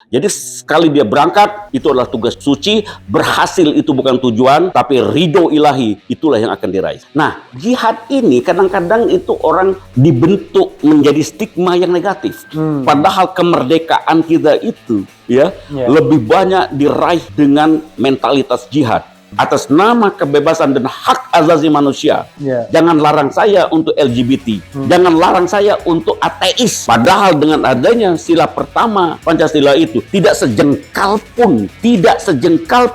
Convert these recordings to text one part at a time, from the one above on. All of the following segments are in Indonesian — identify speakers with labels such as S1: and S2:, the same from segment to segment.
S1: Jadi sekali dia berangkat, itu adalah tugas suci, berhasil itu bukan tujuan, tapi ridho ilahi, itulah yang akan diraih. Nah, jihad ini kadang-kadang itu orang dibentuk menjadi stigma yang negatif. Padahal kemerdekaan kita itu lebih banyak diraih dengan mentalitas jihad. Atas nama kebebasan dan hak asasi manusia. Jangan larang saya untuk LGBT. Jangan larang saya untuk ateis. Padahal dengan adanya sila pertama Pancasila itu, tidak sejengkal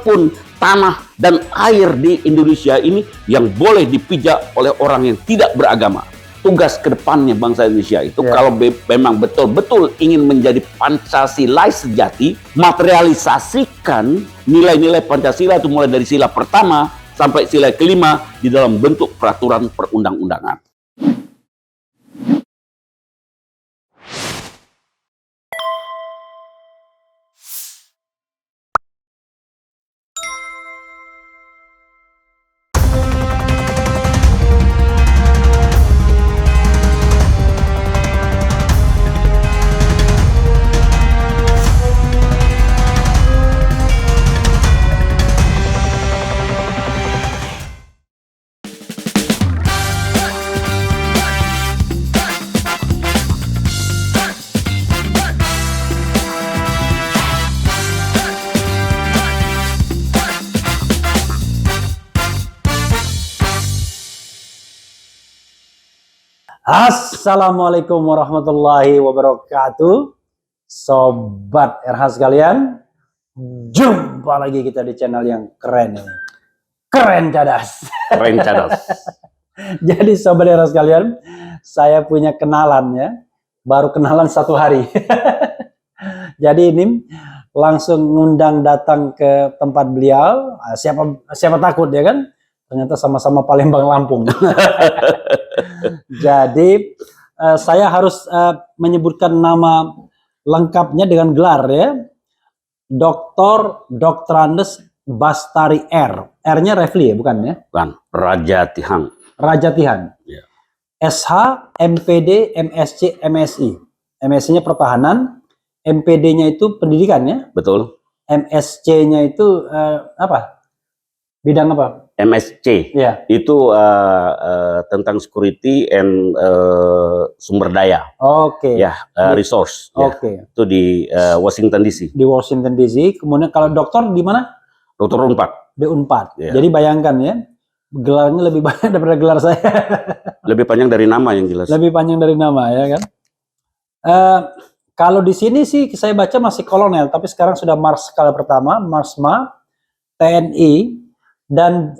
S1: pun tanah dan air di Indonesia ini yang boleh dipijak oleh orang yang tidak beragama. Tugas kedepannya bangsa Indonesia itu kalau memang betul-betul ingin menjadi Pancasilais sejati, materialisasikan nilai-nilai Pancasila itu mulai dari sila pertama sampai sila kelima di dalam bentuk peraturan perundang-undangan.
S2: Assalamualaikum warahmatullahi wabarakatuh, sobat RH sekalian. Jumpa lagi kita di channel yang keren ini, keren cadas.
S1: Keren cadas.
S2: Jadi sobat RH sekalian, saya punya kenalan ya, baru kenalan 1 hari. Jadi ini langsung ngundang datang ke tempat beliau. Siapa takut ya kan? Ternyata sama-sama Palembang Lampung. Jadi saya harus menyebutkan nama lengkapnya dengan gelar ya. Dr. Andes Bastari R. R-nya Refli ya, bukan ya?
S1: Bukan, Raja Tihang.
S2: Raja Tihan.
S1: Ya.
S2: SH, MPD, MSc, MSI. MSc-nya pertahanan, MPD-nya itu pendidikan ya?
S1: Betul.
S2: MSc-nya itu apa? Bidang apa?
S1: MSc itu tentang security and sumber daya. Resource. Itu di Washington DC.
S2: Di Washington DC. Kemudian kalau dokter di mana?
S1: Dokter Unpad.
S2: Di Unpad. Jadi bayangkan ya, gelarnya lebih banyak daripada gelar saya.
S1: Lebih panjang dari nama yang jelas.
S2: Lebih panjang dari nama ya kan. Kalau di sini sih saya baca masih kolonel, tapi sekarang sudah Marskal pertama, Marsma, TNI. Dan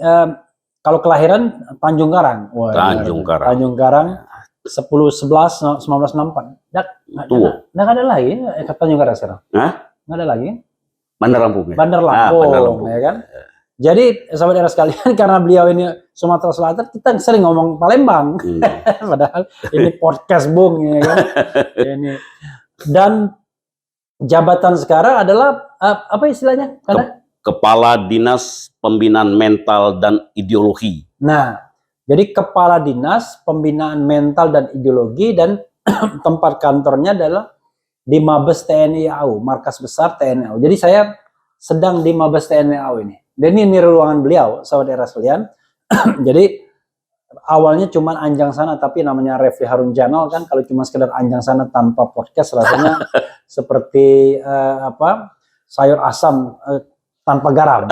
S2: kalau kelahiran Tanjung Karang.
S1: Tanjung Karang.
S2: Tanjung Karang 10/11/1964. Nggak ada lagi Tanjung Karang sekarang. Nggak ada lagi.
S1: Bandar Lampung. Ya?
S2: Bandar Lampung, ya kan. Jadi sahabat era sekalian, karena beliau ini Sumatera Selatan, kita sering ngomong Palembang. Padahal ini podcast Bung, ya kan. Ini. Dan jabatan sekarang adalah apa istilahnya?
S1: Kepala Dinas Pembinaan Mental dan Ideologi.
S2: Nah, jadi Kepala Dinas Pembinaan Mental dan Ideologi, dan tempat kantornya adalah di Mabes TNI AU, markas besar TNI AU. Jadi saya sedang di Mabes TNI AU ini. Dan ini ruangan beliau, sahabat era sekalian. Jadi awalnya cuma anjang sana, tapi namanya Refli Harun Channel kan, kalau cuma sekedar anjang sana tanpa podcast rasanya seperti sayur asam tanpa garam,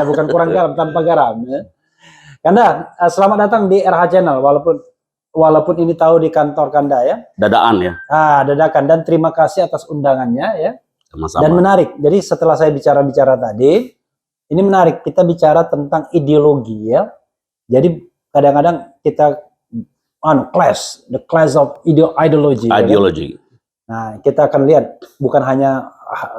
S2: bukan kurang garam, tanpa garam. Ya. Kanda, selamat datang di RH Channel, walaupun ini tahu di kantor Kanda ya.
S1: Dadaan ya.
S2: Dadakan, dan terima kasih atas undangannya ya.
S1: Sama-sama.
S2: Dan menarik. Jadi setelah saya bicara-bicara tadi, ini menarik, kita bicara tentang ideologi ya. Jadi kadang-kadang kita clash, the clash of ideology.
S1: Ideology.
S2: Ya kan? Nah, kita akan lihat bukan hanya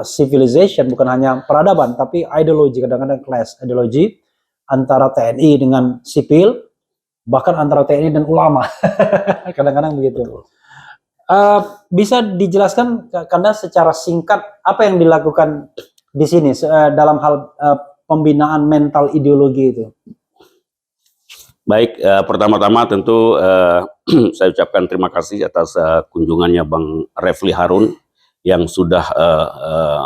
S2: civilization, bukan hanya peradaban, tapi ideologi. Kadang-kadang clash ideologi antara TNI dengan sipil, bahkan antara TNI dan ulama. Kadang-kadang begitu. Bisa dijelaskan Kanda secara singkat apa yang dilakukan di sini dalam hal pembinaan mental ideologi itu?
S1: Baik, pertama-tama tentu saya ucapkan terima kasih atas kunjungannya Bang Refli Harun yang sudah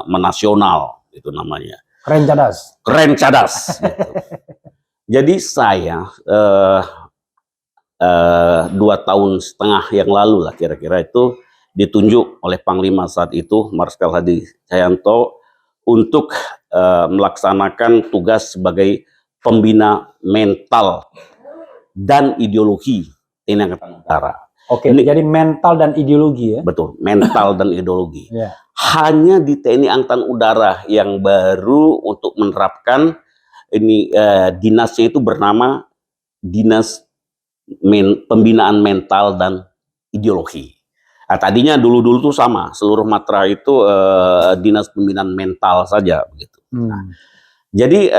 S1: menasional itu namanya.
S2: Keren cadas.
S1: Keren cadas. Gitu. Jadi saya 2,5 tahun yang lalu lah kira-kira itu ditunjuk oleh Panglima saat itu Marskal Hadi Cahyanto untuk melaksanakan tugas sebagai pembina mental dan ideologi TNI Angkatan Udara.
S2: Oke, jadi mental dan ideologi ya?
S1: Betul, mental dan ideologi.
S2: Yeah.
S1: Hanya di TNI Angkatan Udara yang baru untuk menerapkan ini dinasnya itu bernama Dinas Pembinaan Mental dan Ideologi. Nah, tadinya dulu tuh sama, seluruh matra itu Dinas Pembinaan Mental saja begitu. Nah, jadi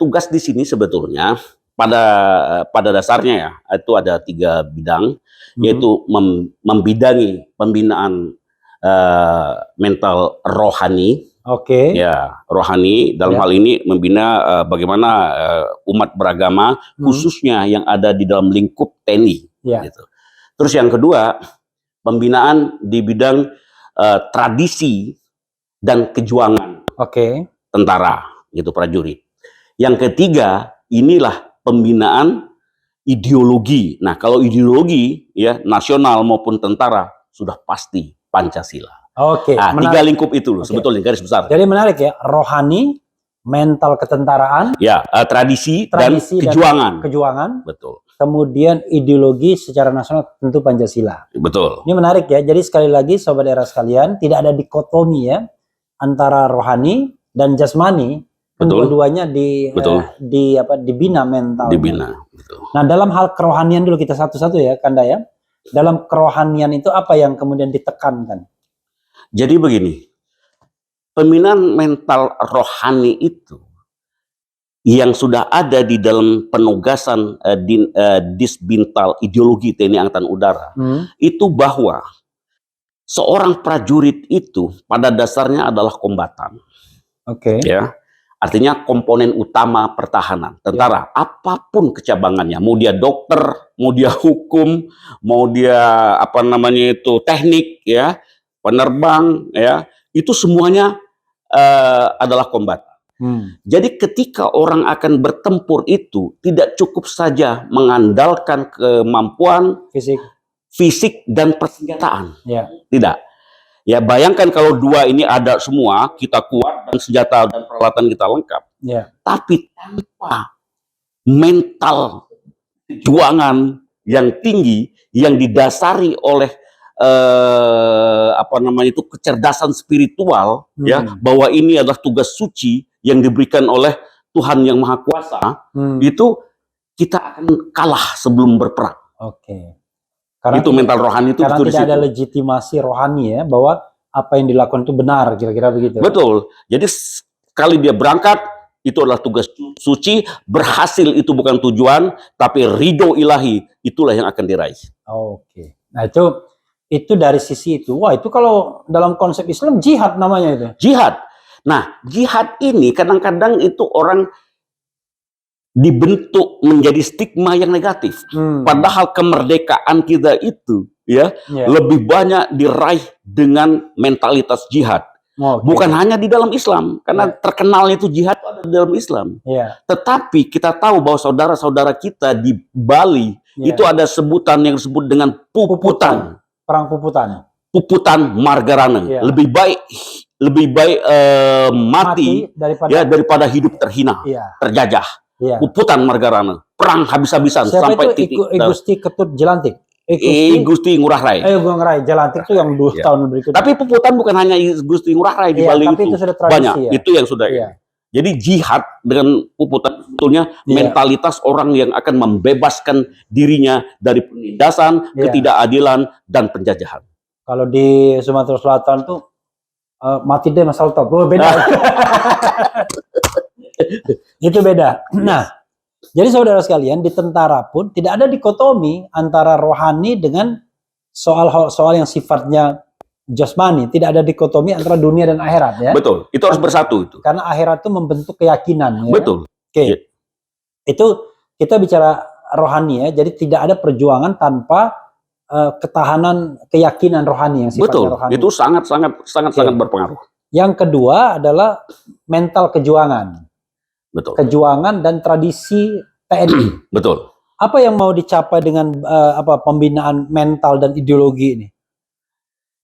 S1: tugas di sini sebetulnya pada dasarnya ya itu ada 3 bidang, yaitu membidangi pembinaan mental rohani.
S2: Oke.
S1: Ya, rohani dalam hal ini membina bagaimana umat beragama khususnya yang ada di dalam lingkup TNI. Gitu. Terus yang kedua, pembinaan di bidang tradisi dan kejuangan tentara, gitu prajurit. Yang ketiga, inilah pembinaan ideologi. Nah, kalau ideologi ya nasional maupun tentara sudah pasti Pancasila.
S2: Oke.
S1: Nah, 3 lingkup itu loh sebetulnya garis besar.
S2: Jadi menarik ya, rohani, mental ketentaraan,
S1: ya, tradisi dan kejuangan.
S2: Kejuangan.
S1: Betul.
S2: Kemudian ideologi secara nasional tentu Pancasila.
S1: Betul.
S2: Ini menarik ya. Jadi sekali lagi sobat era sekalian, tidak ada dikotomi ya antara rohani dan jasmani. Dua-duanya dibina mental.
S1: Dibina. Betul.
S2: Nah, dalam hal kerohanian dulu kita satu-satu ya, Kanda ya. Dalam kerohanian itu apa yang kemudian ditekankan?
S1: Jadi begini, pembinaan mental rohani itu yang sudah ada di dalam penugasan Disbintal Ideologi TNI Angkatan Udara itu bahwa seorang prajurit itu pada dasarnya adalah kombatan.
S2: Oke.
S1: Ya, artinya komponen utama pertahanan tentara, apapun kecabangannya, mau dia dokter, mau dia hukum, mau dia teknik ya, penerbang ya, itu semuanya adalah kombatan. Jadi ketika orang akan bertempur itu tidak cukup saja mengandalkan kemampuan fisik dan persenjataan. Tidak. Ya, bayangkan kalau 2 ini ada semua, kita kuat dan senjata dan peralatan kita lengkap. Tapi tanpa mental perjuangan yang tinggi yang didasari oleh kecerdasan spiritual ya, bahwa ini adalah tugas suci yang diberikan oleh Tuhan yang Maha Kuasa, itu kita akan kalah sebelum berperang. Karena itu mental rohani itu
S2: karena tidak ada legitimasi rohani ya, bahwa apa yang dilakukan itu benar, kira-kira begitu.
S1: Betul. Jadi sekali dia berangkat itu adalah tugas suci, berhasil itu bukan tujuan, tapi ridho ilahi itulah yang akan diraih.
S2: Nah itu dari sisi itu, wah itu kalau dalam konsep Islam jihad namanya itu.
S1: Jihad. Nah, jihad ini kadang-kadang itu orang dibentuk menjadi stigma yang negatif. Padahal kemerdekaan kita itu ya lebih banyak diraih dengan mentalitas jihad. Bukan hanya di dalam Islam, karena terkenalnya itu jihad ada di dalam Islam. Tetapi kita tahu bahwa saudara-saudara kita di Bali itu ada sebutan yang disebut dengan puputan.
S2: Perang puputan.
S1: Puputan Margarana. Lebih baik mati daripada hidup terhina, terjajah. Puputan Margarana. Perang habis-habisan sampai titik.
S2: Gusti Ketut Jelantik.
S1: Gusti Ngurah Rai.
S2: Ngurah Rai, Jelantik itu yang 2 tahun berikutnya.
S1: Tapi puputan bukan hanya Gusti Ngurah Rai di Bali
S2: tapi itu sudah tradisi,
S1: banyak. Itu yang sudah. Jadi jihad dengan puputan sebetulnya mentalitas orang yang akan membebaskan dirinya dari penindasan, ketidakadilan dan penjajahan.
S2: Kalau di Sumatera Selatan tuh mati deh Mas Alto. Beda. Itu beda. Nah, jadi saudara sekalian, di tentara pun tidak ada dikotomi antara rohani dengan soal yang sifatnya jasmani. Tidak ada dikotomi antara dunia dan akhirat ya.
S1: Betul, itu harus bersatu itu.
S2: Karena akhirat itu membentuk keyakinan ya.
S1: Betul.
S2: Itu kita bicara rohani ya. Jadi tidak ada perjuangan tanpa ketahanan keyakinan rohani yang sifatnya
S1: Betul,
S2: rohani.
S1: itu sangat berpengaruh.
S2: Yang kedua adalah mental kejuangan.
S1: Betul.
S2: Kejuangan dan tradisi TNI.
S1: Betul.
S2: Apa yang mau dicapai dengan pembinaan mental dan ideologi ini?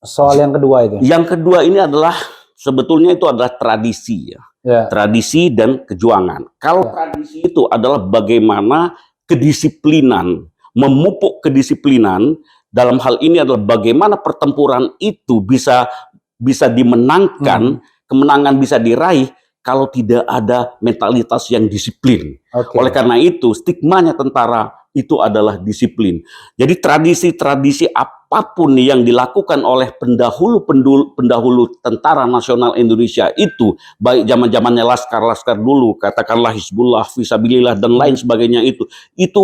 S2: Soal yang kedua itu.
S1: Yang kedua ini adalah sebetulnya itu adalah tradisi ya. Tradisi dan kejuangan. Kalau tradisi itu adalah bagaimana kedisiplinan, memupuk kedisiplinan, dalam hal ini adalah bagaimana pertempuran itu bisa dimenangkan, kemenangan bisa diraih kalau tidak ada mentalitas yang disiplin. Oleh karena itu, stigmanya tentara itu adalah disiplin. Jadi tradisi-tradisi apapun yang dilakukan oleh pendahulu Tentara Nasional Indonesia itu, baik zaman-zamannya laskar dulu, katakanlah Hizbullah, Fisabilillah dan lain sebagainya itu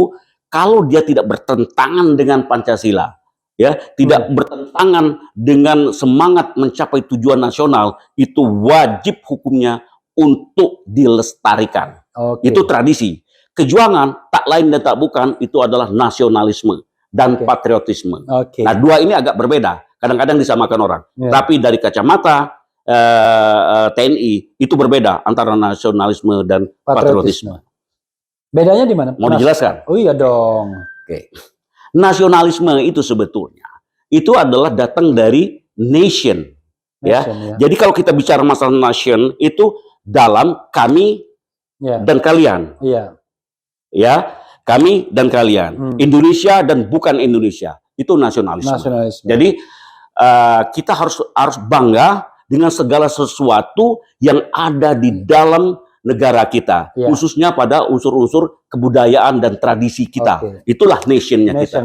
S1: kalau dia tidak bertentangan dengan Pancasila, ya, tidak bertentangan dengan semangat mencapai tujuan nasional, itu wajib hukumnya untuk dilestarikan. Itu tradisi. Kejuangan tak lain dan tak bukan itu adalah nasionalisme dan patriotisme. Nah, dua ini agak berbeda. Kadang-kadang disamakan orang. Tapi dari kacamata TNI itu berbeda antara nasionalisme dan patriotisme.
S2: Bedanya di mana?
S1: Mau dijelaskan?
S2: Oh iya dong.
S1: Nasionalisme itu sebetulnya itu adalah datang dari nation, ya. Jadi kalau kita bicara masalah nation itu dalam kami dan kalian. Ya, kami dan kalian, Indonesia dan bukan Indonesia, itu nasionalisme. Jadi kita harus bangga dengan segala sesuatu yang ada di dalam negara kita, khususnya pada unsur-unsur kebudayaan dan tradisi kita. Itulah nationnya kita.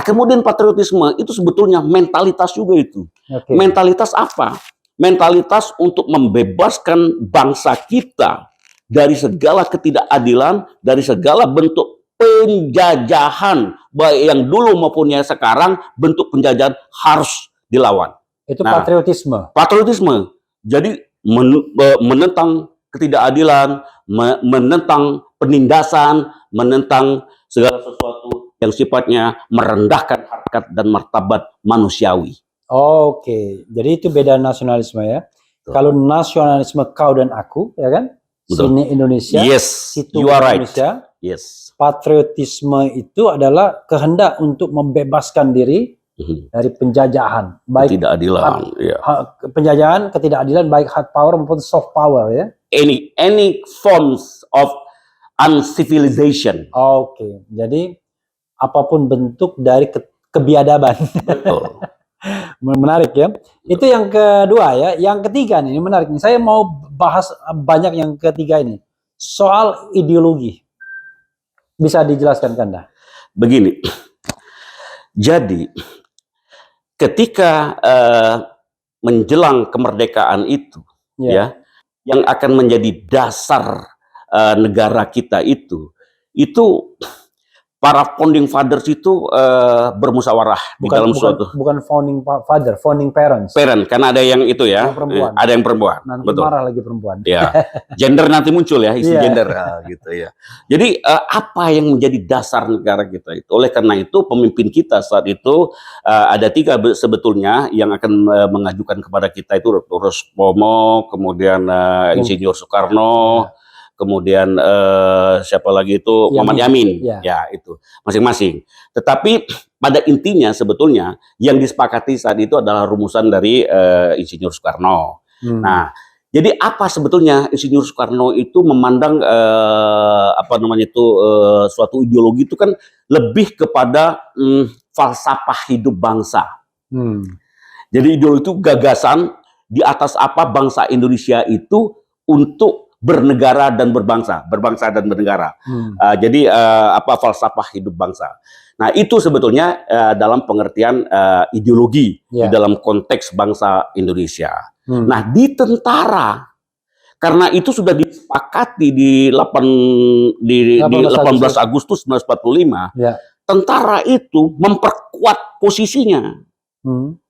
S1: Kemudian patriotisme itu sebetulnya mentalitas juga itu. Mentalitas apa? Mentalitas untuk membebaskan bangsa kita dari segala ketidakadilan, dari segala bentuk penjajahan, baik yang dulu maupun yang sekarang, bentuk penjajahan harus dilawan.
S2: Itu patriotisme.
S1: Patriotisme. Jadi menentang ketidakadilan, menentang penindasan, menentang segala sesuatu yang sifatnya merendahkan harkat dan martabat manusiawi.
S2: Jadi itu beda nasionalisme ya. Kalau nasionalisme kau dan aku, ya kan? Sini Indonesia, situ Indonesia. Patriotisme itu adalah kehendak untuk membebaskan diri dari penjajahan, baik
S1: ketidakadilan,
S2: penjajahan, ketidakadilan, baik hard power maupun soft power, ya.
S1: Any forms of uncivilization.
S2: Jadi apapun bentuk dari kebiadaban. Menarik ya. Itu yang kedua ya. Yang ketiga nih, ini menarik nih. Saya mau bahas banyak yang ketiga ini. Soal ideologi. Bisa dijelaskan Kanda?
S1: Begini. Jadi ketika menjelang kemerdekaan itu ya, yang akan menjadi dasar negara kita itu para founding fathers itu bermusyawarah di dalam suatu.
S2: Bukan founding father, founding parents.
S1: Parent, karena ada yang itu ya.
S2: Yang
S1: ada yang perempuan.
S2: Nanti betul. Marah lagi perempuan.
S1: Ya, gender nanti muncul ya, isu gender gitu ya. Jadi apa yang menjadi dasar negara kita itu? Oleh karena itu pemimpin kita saat itu ada 3 sebetulnya yang akan mengajukan kepada kita itu Ruspomo, kemudian Insinyur Soekarno. Kemudian siapa lagi itu Muhammad Yamin, ya itu masing-masing. Tetapi pada intinya sebetulnya yang disepakati saat itu adalah rumusan dari Insinyur Soekarno. Nah, jadi apa sebetulnya Insinyur Soekarno itu memandang suatu ideologi itu kan lebih kepada falsafah hidup bangsa. Jadi ideologi itu gagasan di atas apa bangsa Indonesia itu untuk bernegara dan berbangsa dan bernegara. Jadi falsafah hidup bangsa. Nah, itu sebetulnya dalam pengertian ideologi di dalam konteks bangsa Indonesia. Nah, di tentara karena itu sudah disepakati di 18 Agustus 1945, tentara itu memperkuat posisinya.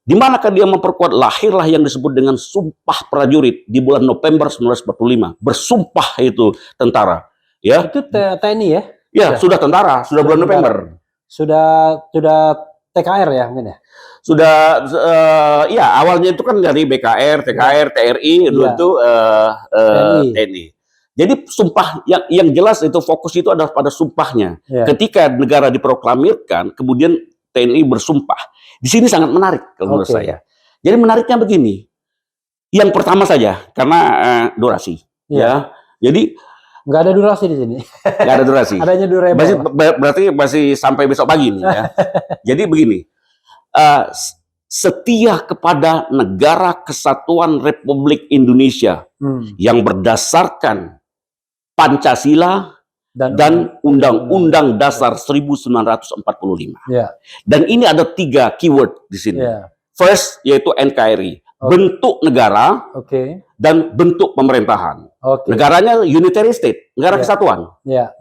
S1: Di manakah dia memperkuat? Lahirlah yang disebut dengan Sumpah Prajurit di bulan November 1945. Bersumpah itu tentara. Ya.
S2: Itu TNI ya?
S1: Ya, sudah tentara, sudah bulan November.
S2: Sudah TKR ya mungkin ya.
S1: Sudah ya awalnya itu kan dari BKR, TKR, TRI, dulu
S2: Iya.
S1: itu TNI. Jadi sumpah yang jelas itu fokus itu adalah pada sumpahnya.
S2: Iya.
S1: Ketika negara diproklamirkan, kemudian TNI bersumpah. Di sini sangat menarik kalau menurut
S2: Oke.
S1: saya. Jadi menariknya begini. Yang pertama saja karena durasi, ya. Jadi
S2: Nggak ada durasi di sini.
S1: nggak ada durasi.
S2: Adanya durable.
S1: Berarti masih sampai besok pagi nih ya. Jadi begini, setia kepada Negara Kesatuan Republik Indonesia yang berdasarkan Pancasila dan Undang-Undang Dasar 1945.
S2: Ya.
S1: Dan ini ada 3 keyword di sini.
S2: Ya.
S1: First yaitu NKRI, bentuk negara dan bentuk pemerintahan. Negaranya unitary state, negara kesatuan,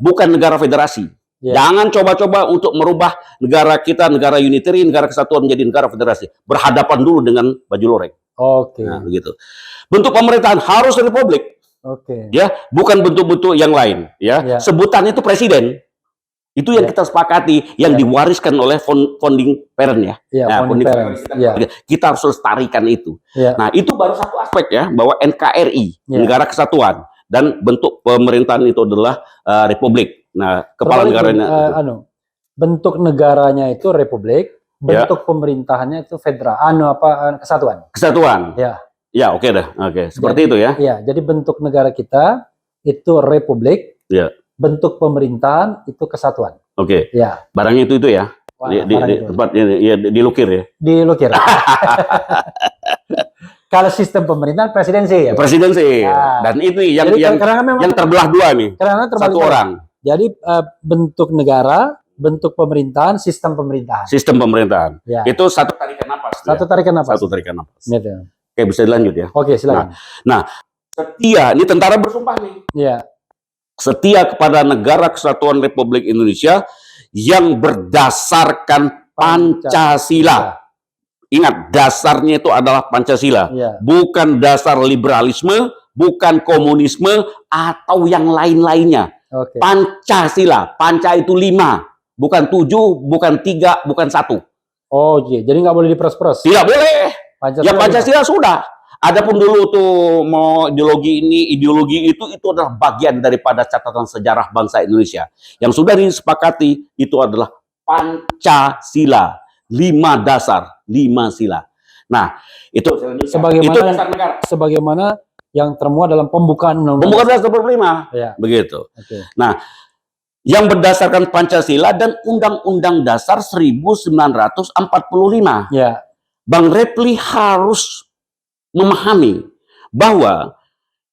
S1: bukan negara federasi. Jangan coba-coba untuk merubah negara kita, negara unitary, negara kesatuan menjadi negara federasi. Berhadapan dulu dengan baju loreng. Nah, begitu. Bentuk pemerintahan harus republik. Ya, bukan bentuk-bentuk yang lain. Ya, sebutan itu presiden. Itu yang kita sepakati, yang diwariskan oleh founding parent ya. Nah, founding parent. Kita harus lestarikan itu. Nah, itu baru satu aspek ya, bahwa NKRI, negara kesatuan, dan bentuk pemerintahan itu adalah republik. Nah, kepala negaranya
S2: bentuk negaranya itu republik, bentuk pemerintahannya itu federal, kesatuan.
S1: Kesatuan. Ya, oke dah. Oke, seperti itu ya.
S2: Iya, jadi bentuk negara kita itu republik. Bentuk pemerintahan itu kesatuan. Ya.
S1: Barangnya itu ya. Dilukir ya.
S2: Dilukir. Kalau sistem pemerintahan presidensi ya.
S1: Presidensi. Dan itu yang terbelah dua nih. Satu orang.
S2: Jadi bentuk negara, bentuk pemerintahan, sistem pemerintahan.
S1: Sistem pemerintahan. Itu satu tarikan napas.
S2: Satu tarikan napas.
S1: Satu tarikan napas.
S2: Gitu.
S1: Oke, bisa dilanjut ya.
S2: Oke, silakan.
S1: Nah, setia, ini tentara bersumpah nih.
S2: Iya.
S1: Setia kepada Negara Kesatuan Republik Indonesia yang berdasarkan Pancasila. Ingat, dasarnya itu adalah Pancasila. Bukan dasar liberalisme, bukan komunisme, atau yang lain-lainnya. Pancasila. Panca itu 5. Bukan 7, bukan 3, bukan 1.
S2: Oh iya, jadi nggak boleh diperes-peres?
S1: Tidak boleh. Pancasila sudah. Adapun dulu tuh mau ideologi ini, ideologi itu adalah bagian daripada catatan sejarah bangsa Indonesia. Yang sudah disepakati itu adalah Pancasila, 5 dasar, 5 sila. Nah, itu dasar negara.
S2: Sebagaimana yang termuat dalam pembukaan Undang-Undang.
S1: Pembukaan Dasar 45. Begitu. Nah, yang berdasarkan Pancasila dan Undang-Undang Dasar 1945. Bang Reply harus memahami bahwa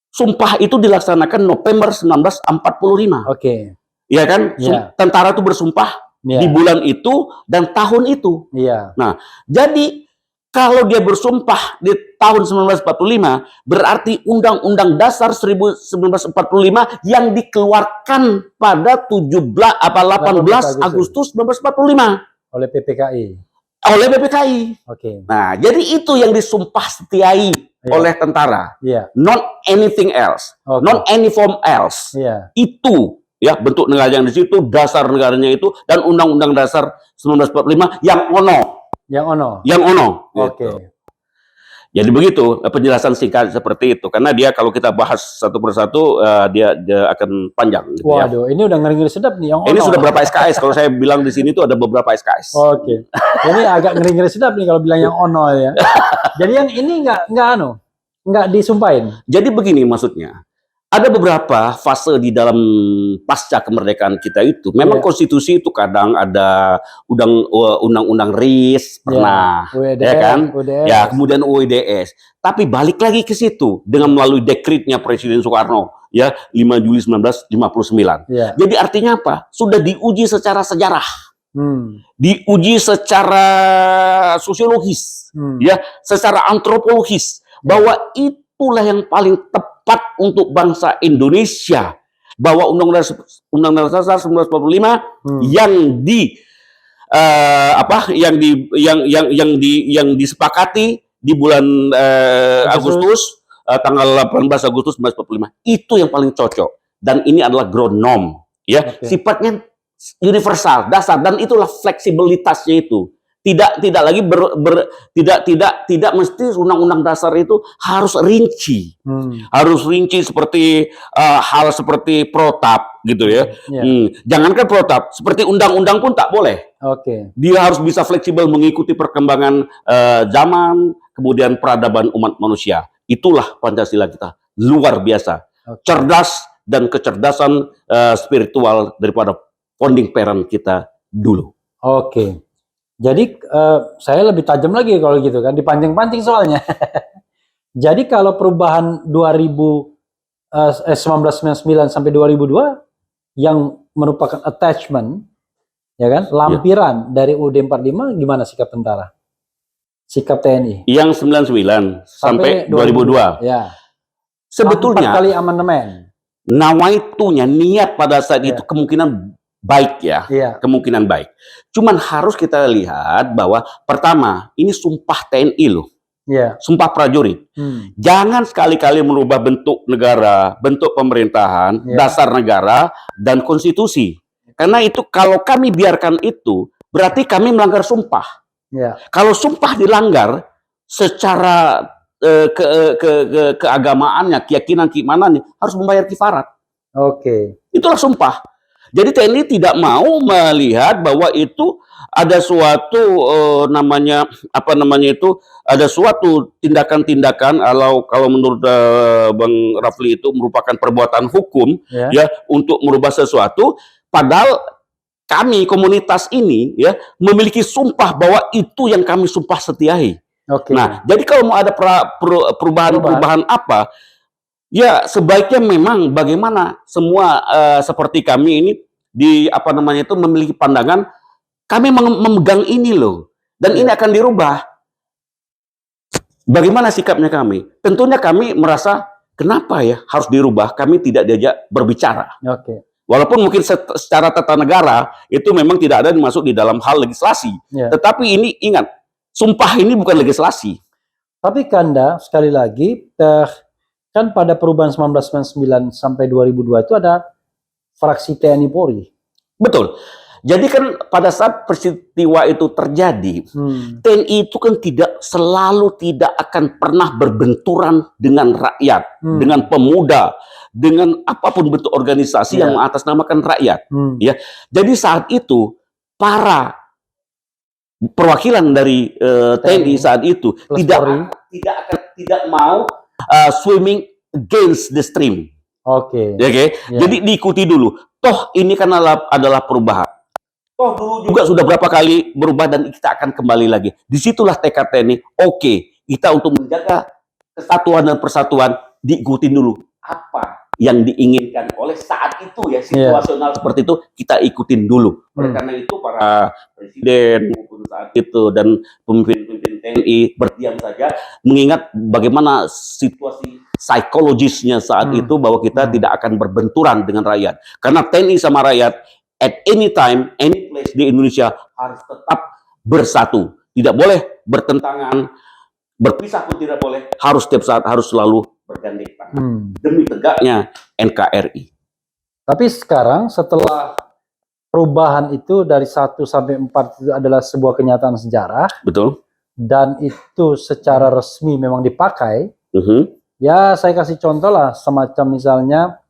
S1: sumpah itu dilaksanakan November 1945. Iya kan? Tentara itu bersumpah di bulan itu dan tahun itu. Nah, jadi kalau dia bersumpah di tahun 1945, berarti Undang-Undang Dasar 1945 yang dikeluarkan pada 18 Agustus 1945
S2: oleh PPKI.
S1: Nah, jadi itu yang disumpah setiai oleh tentara. Not anything else, not any form else. Itu ya bentuk negara yang di situ, dasar negaranya itu, dan Undang-Undang Dasar 1945 yang ono. Gitu. Jadi begitu penjelasan singkat seperti itu, karena dia kalau kita bahas satu persatu dia akan panjang. Gitu.
S2: Waduh, ini udah ngeri-ngeri sedap nih yang ono.
S1: Ini sudah berapa SKS? Kalau saya bilang di sini tuh ada beberapa SKS.
S2: Ini agak ngeri-ngeri sedap nih kalau bilang yang ono ya. Jadi yang ini nggak disumpahin.
S1: Jadi begini maksudnya. Ada beberapa fase di dalam pasca kemerdekaan kita itu. Memang konstitusi itu kadang ada undang-undang RIS pernah, ya kan? Ya, kemudian UIDS. Tapi balik lagi ke situ dengan melalui dekretnya Presiden Soekarno, ya 5 Juli 1959. Jadi artinya apa? Sudah diuji secara sejarah, diuji secara sosiologis, ya, secara antropologis, bahwa itulah yang paling tepat untuk bangsa Indonesia, bahwa Undang-Undang Dasar 1945 yang disepakati di bulan Agustus, tanggal 18 Agustus 1945 itu yang paling cocok, dan ini adalah ground norm, ya. Sifatnya universal, dasar, dan itulah fleksibilitasnya itu. tidak lagi tidak mesti undang-undang dasar itu harus rinci. Harus rinci seperti hal seperti protap gitu ya. Jangankan protap, seperti undang-undang pun tak boleh. Dia harus bisa fleksibel mengikuti perkembangan zaman, kemudian peradaban umat manusia. Itulah Pancasila kita, luar biasa. Cerdas dan kecerdasan spiritual daripada founding parent kita dulu.
S2: Jadi saya lebih tajam lagi kalau gitu kan, dipancing-pancing soalnya. Jadi kalau perubahan 1999 sampai 2002 yang merupakan attachment, ya kan, lampiran dari UUD 45, gimana sikap tentara? Sikap TNI?
S1: Yang 99 sampai 2002.
S2: Ya.
S1: Sebetulnya
S2: 4 kali amandemen.
S1: Nawaitunya, niat pada saat itu kemungkinan baik ya, kemungkinan baik. Cuman harus kita lihat bahwa pertama, ini sumpah TNI loh, sumpah prajurit. Jangan sekali-kali merubah bentuk negara, bentuk pemerintahan, dasar negara, dan konstitusi. Karena itu kalau kami biarkan itu, berarti kami melanggar sumpah. Kalau sumpah dilanggar secara keagamaannya, keyakinan-keimanannya, harus membayar kifarat. Itulah sumpah. Jadi TNI tidak mau melihat bahwa itu ada suatu ada suatu tindakan-tindakan, kalau menurut Bang Rafli itu merupakan perbuatan hukum ya untuk merubah sesuatu, padahal kami komunitas ini ya memiliki sumpah bahwa itu yang kami sumpah setiahi. Nah, jadi kalau mau ada perubahan apa, ya sebaiknya memang bagaimana semua seperti kami ini memiliki pandangan kami memegang ini loh, dan ini akan dirubah. Bagaimana sikapnya kami? Tentunya kami merasa kenapa ya harus dirubah? Kami tidak diajak berbicara. Walaupun mungkin secara tata negara itu memang tidak ada masuk di dalam hal legislasi, tetapi ini ingat, sumpah ini bukan legislasi.
S2: Tapi Kanda sekali lagi kan pada perubahan 1999 sampai 2002 itu ada fraksi TNI Polri.
S1: Betul. Jadi kan pada saat peristiwa itu terjadi, TNI itu kan tidak akan pernah berbenturan dengan rakyat, dengan pemuda, dengan apapun bentuk organisasi yang mengatasnamakan rakyat. Ya, jadi saat itu para perwakilan dari TNI saat itu tidak mau swimming against the stream. Jadi diikuti dulu. Toh ini kan adalah perubahan. Toh dulu juga sudah berapa kali berubah dan kita akan kembali lagi. Disitulah tekad TNI. Kita untuk menjaga kesatuan dan persatuan diikuti dulu apa yang diinginkan oleh saat itu ya, situasional seperti itu kita ikutin dulu. Karena itu para presiden maupun saat itu dan pemimpin TNI berdiam saja mengingat bagaimana situasi psikologisnya saat itu bahwa kita tidak akan berbenturan dengan rakyat. Karena TNI sama rakyat at any time, any place di Indonesia harus tetap bersatu. Tidak boleh bertentangan, berpisah pun tidak boleh. Harus setiap saat harus selalu bergandeng tangan demi tegaknya NKRI.
S2: Tapi sekarang setelah perubahan itu dari 1 sampai 4 itu adalah sebuah kenyataan sejarah.
S1: Betul.
S2: Dan itu secara resmi memang dipakai. Ya saya kasih contoh lah, semacam misalnya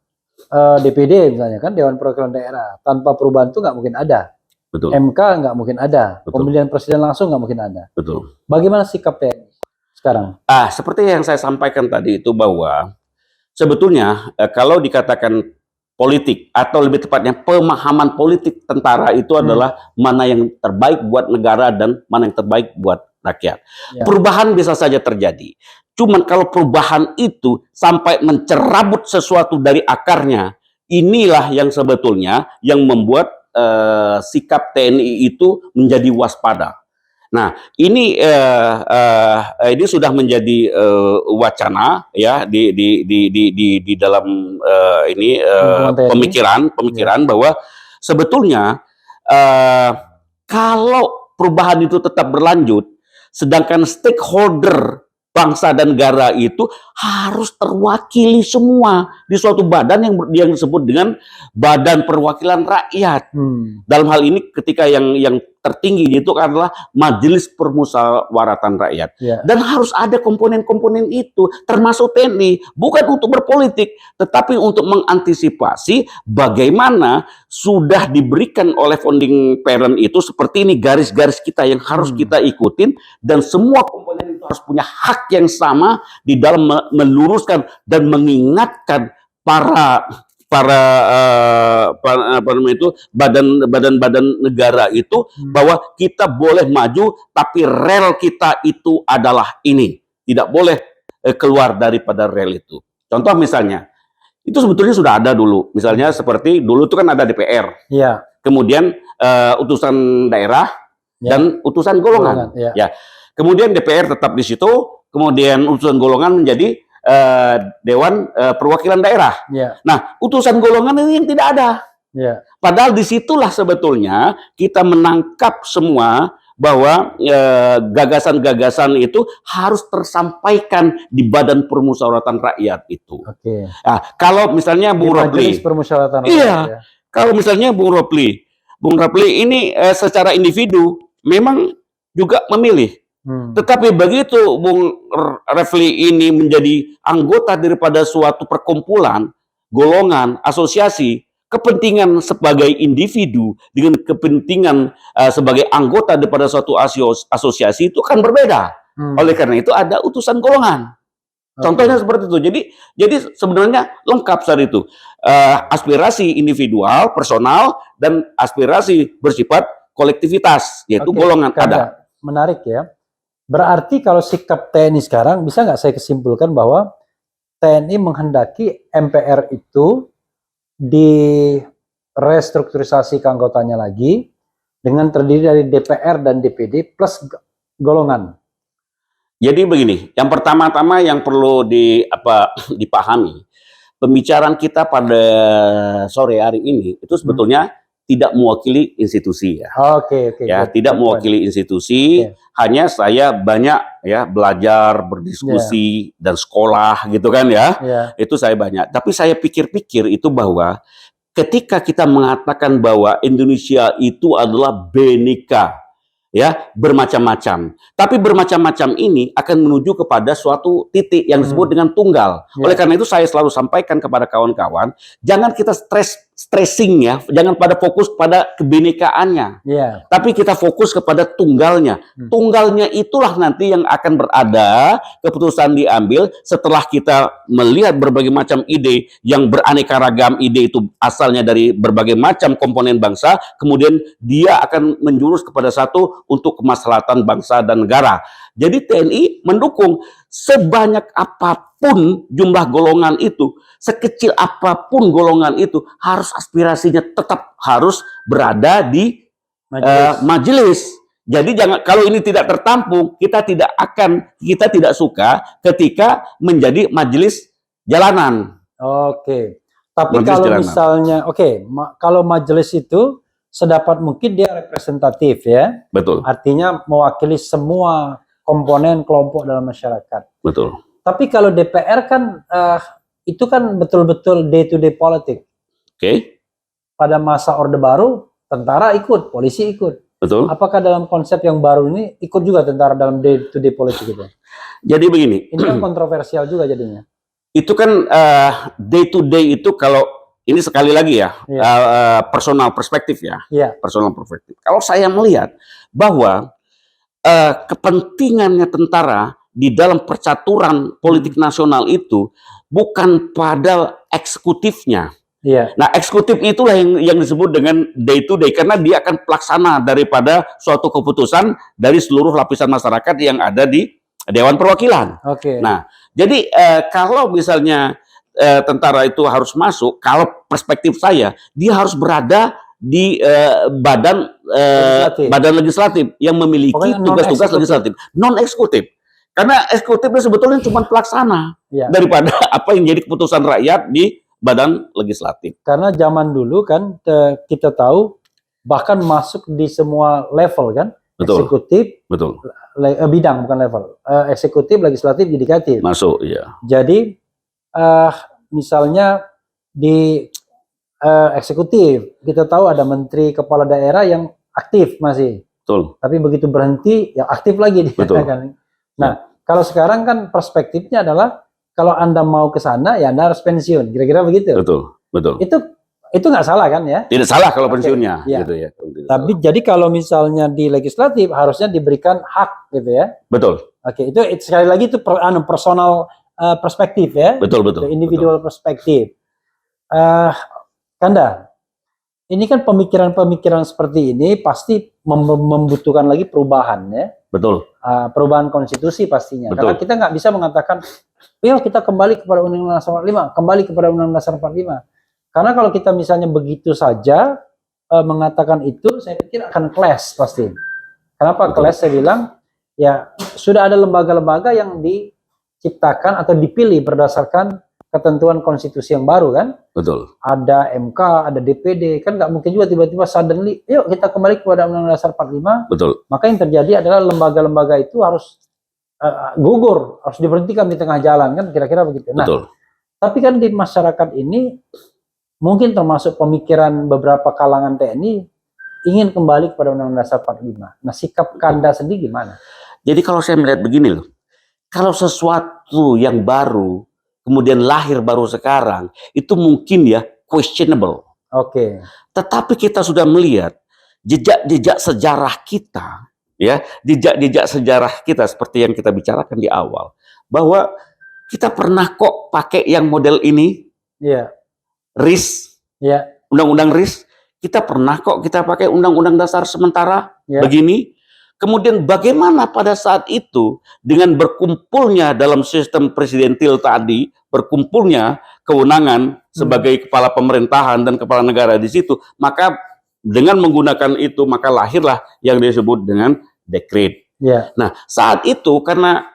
S2: DPD misalnya kan, Dewan Perwakilan Daerah, tanpa perubahan itu nggak mungkin ada. MK nggak mungkin ada. Pemilihan presiden langsung nggak mungkin ada. Bagaimana sikap TNI sekarang?
S1: Seperti yang saya sampaikan tadi itu bahwa sebetulnya kalau dikatakan politik atau lebih tepatnya pemahaman politik tentara itu adalah mana yang terbaik buat negara dan mana yang terbaik buat rakyat. Perubahan bisa saja terjadi. Cuman kalau perubahan itu sampai mencerabut sesuatu dari akarnya, inilah yang sebetulnya yang membuat sikap TNI itu menjadi waspada. Nah, ini sudah menjadi wacana ya di dalam pemikiran bahwa sebetulnya kalau perubahan itu tetap berlanjut, sedangkan stakeholder bangsa dan negara itu harus terwakili semua di suatu badan yang disebut dengan Badan Perwakilan Rakyat. Dalam hal ini ketika yang tertinggi itu adalah Majelis Permusyawaratan Rakyat.
S2: Ya.
S1: Dan harus ada komponen-komponen itu, termasuk TNI, bukan untuk berpolitik, tetapi untuk mengantisipasi bagaimana sudah diberikan oleh founding parent itu seperti ini garis-garis kita yang harus kita ikutin, dan semua komponen itu harus punya hak yang sama di dalam meluruskan dan mengingatkan para apa namanya itu badan-badan negara itu bahwa kita boleh maju tapi rel kita itu adalah ini, tidak boleh keluar daripada rel itu. Contoh misalnya itu sebetulnya sudah ada dulu, misalnya seperti dulu itu kan ada DPR,
S2: Ya.
S1: kemudian utusan daerah dan utusan golongan. Ya. Kemudian DPR tetap di situ, kemudian utusan golongan menjadi Dewan Perwakilan Daerah.
S2: Ya.
S1: Nah, utusan golongan ini yang tidak ada.
S2: Ya.
S1: Padahal disitulah sebetulnya kita menangkap semua bahwa gagasan-gagasan itu harus tersampaikan di Badan Permusyawaratan Rakyat itu.
S2: Oke.
S1: Nah, kalau misalnya Bung Rapli,
S2: Majelis Permusyawaratan Rakyat.
S1: iya,
S2: Ya.
S1: kalau misalnya Bung Rapli ini secara individu memang juga memilih. Tetapi begitu Bung Refli ini menjadi anggota daripada suatu perkumpulan, golongan, asosiasi, kepentingan sebagai individu dengan kepentingan sebagai anggota daripada suatu asosiasi itu kan berbeda. Oleh karena itu ada utusan golongan. Contohnya seperti itu. Jadi sebenarnya lengkap saat itu. Aspirasi individual, personal, dan aspirasi bersifat kolektivitas, yaitu golongan ada.
S2: Menarik ya. Berarti kalau sikap TNI sekarang, bisa nggak saya kesimpulkan bahwa TNI menghendaki MPR itu direstrukturisasi keanggotaannya lagi dengan terdiri dari DPR dan DPD plus golongan.
S1: Jadi begini, yang pertama-tama yang perlu dipahami, pembicaraan kita pada sore hari ini itu sebetulnya tidak mewakili institusi ya.
S2: Oke.
S1: Ya, tidak mewakili institusi, hanya saya banyak ya belajar, berdiskusi dan sekolah gitu kan ya. Itu saya banyak. Tapi saya pikir-pikir itu bahwa ketika kita mengatakan bahwa Indonesia itu adalah bineka, ya, bermacam-macam. Tapi bermacam-macam ini akan menuju kepada suatu titik yang disebut dengan tunggal. Oleh karena itu saya selalu sampaikan kepada kawan-kawan, jangan kita stressing ya, jangan pada fokus pada kebinekaannya. Tapi kita fokus kepada tunggalnya. Tunggalnya itulah nanti yang akan berada, keputusan diambil setelah kita melihat berbagai macam ide yang beraneka ragam, ide itu asalnya dari berbagai macam komponen bangsa, kemudian dia akan menjurus kepada satu untuk kemaslahatan bangsa dan negara. Jadi TNI mendukung sebanyak apapun jumlah golongan itu, sekecil apapun golongan itu, harus aspirasinya tetap harus berada di majelis. Jadi jangan, kalau ini tidak tertampung, kita tidak suka ketika menjadi majelis jalanan.
S2: Oke. Tapi
S1: Majelis
S2: kalau
S1: jalanan.
S2: misalnya, kalau majelis itu sedapat mungkin dia representatif ya.
S1: Betul.
S2: Artinya mewakili semua komponen kelompok dalam masyarakat.
S1: Betul.
S2: Tapi kalau DPR kan itu kan betul-betul day to day politik.
S1: Oke.
S2: Pada masa Orde Baru, tentara ikut, polisi ikut.
S1: Betul.
S2: Apakah dalam konsep yang baru ini ikut juga tentara dalam day to day politik itu?
S1: Jadi begini.
S2: Ini kan kontroversial juga jadinya.
S1: Itu kan day to day itu kalau ini sekali lagi ya, personal perspektif ya. Personal perspektif. Kalau saya melihat bahwa kepentingannya tentara di dalam percaturan politik nasional itu bukan pada eksekutifnya. Nah, eksekutif itulah yang disebut dengan day to day, karena dia akan pelaksana daripada suatu keputusan dari seluruh lapisan masyarakat yang ada di Dewan Perwakilan. Nah, jadi kalau misalnya tentara itu harus masuk, kalau perspektif saya, dia harus berada di badan legislatif yang memiliki tugas-tugas legislatif, non eksekutif. Karena eksekutif itu sebetulnya cuma pelaksana daripada apa yang jadi keputusan rakyat di badan legislatif.
S2: Karena zaman dulu kan kita tahu bahkan masuk di semua level kan, eksekutif, bidang bukan level, eksekutif, legislatif, yudikatif.
S1: Masuk, iya.
S2: Jadi misalnya di eksekutif kita tahu ada menteri kepala daerah yang aktif masih.
S1: Betul.
S2: Tapi begitu berhenti, ya aktif lagi dia.
S1: Betul.
S2: Kan. Nah, kalau sekarang kan perspektifnya adalah kalau Anda mau ke sana, ya Anda harus pensiun. Kira-kira begitu.
S1: Betul. Betul.
S2: Itu nggak salah kan ya?
S1: Tidak salah kalau
S2: Oke,
S1: pensiunnya,
S2: ya.
S1: gitu ya. Tidak
S2: Tapi
S1: salah.
S2: jadi kalau misalnya di legislatif harusnya diberikan hak gitu ya.
S1: Betul.
S2: Oke, itu sekali lagi itu personal perspektif ya.
S1: Betul, betul.
S2: The individual perspektif. Kanda, ini kan pemikiran-pemikiran seperti ini pasti membutuhkan lagi perubahan ya.
S1: Betul.
S2: Perubahan konstitusi pastinya.
S1: Betul.
S2: Karena kita nggak bisa mengatakan, yuk kita kembali kepada Undang-Undang Dasar 45, kembali kepada Undang-Undang Dasar 45. Karena kalau kita misalnya begitu saja mengatakan itu, saya pikir akan clash pasti. Kenapa
S1: Betul.
S2: clash? Saya bilang, ya sudah ada lembaga-lembaga yang diciptakan atau dipilih berdasarkan ketentuan konstitusi yang baru kan.
S1: Betul.
S2: Ada MK, ada DPD, kan nggak mungkin juga tiba-tiba suddenly, yuk kita kembali kepada Undang-Undang Dasar 45.
S1: Betul.
S2: Maka yang terjadi adalah lembaga-lembaga itu harus gugur, harus diberhentikan di tengah jalan kan, kira-kira begitu. Nah,
S1: Betul.
S2: tapi kan di masyarakat ini mungkin termasuk pemikiran beberapa kalangan TNI ingin kembali kepada Undang-Undang Dasar 45. Nah, sikap Kanda sendiri gimana?
S1: Jadi kalau saya melihat begini loh, kalau sesuatu yang baru kemudian lahir baru sekarang, itu mungkin ya questionable.
S2: Oke.
S1: Tetapi kita sudah melihat jejak-jejak sejarah kita, ya, jejak-jejak sejarah kita seperti yang kita bicarakan di awal, bahwa kita pernah kok pakai yang model ini,
S2: Iya.
S1: RIS,
S2: Iya.
S1: undang-undang RIS, kita pernah kok kita pakai undang-undang dasar sementara
S2: Iya.
S1: begini. Kemudian bagaimana pada saat itu dengan berkumpulnya dalam sistem presidentil tadi, berkumpulnya kewenangan sebagai kepala pemerintahan dan kepala negara di situ, maka dengan menggunakan itu maka lahirlah yang disebut dengan dekret.
S2: Iya.
S1: Nah, saat itu karena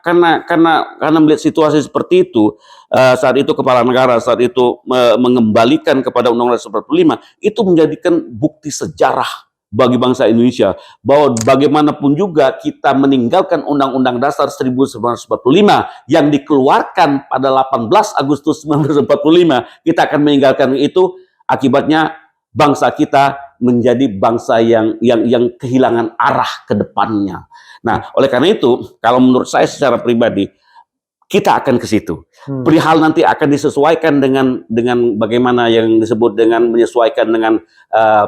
S1: melihat situasi seperti itu, saat itu kepala negara saat itu mengembalikan kepada Undang-Undang 45, itu menjadikan bukti sejarah bagi bangsa Indonesia bahwa bagaimanapun juga kita meninggalkan Undang-Undang Dasar 1945 yang dikeluarkan pada 18 Agustus 1945, kita akan meninggalkan itu, akibatnya bangsa kita menjadi bangsa yang kehilangan arah ke depannya. Nah, oleh karena itu, kalau menurut saya secara pribadi, kita akan ke situ. Perihal nanti akan disesuaikan dengan bagaimana yang disebut dengan menyesuaikan dengan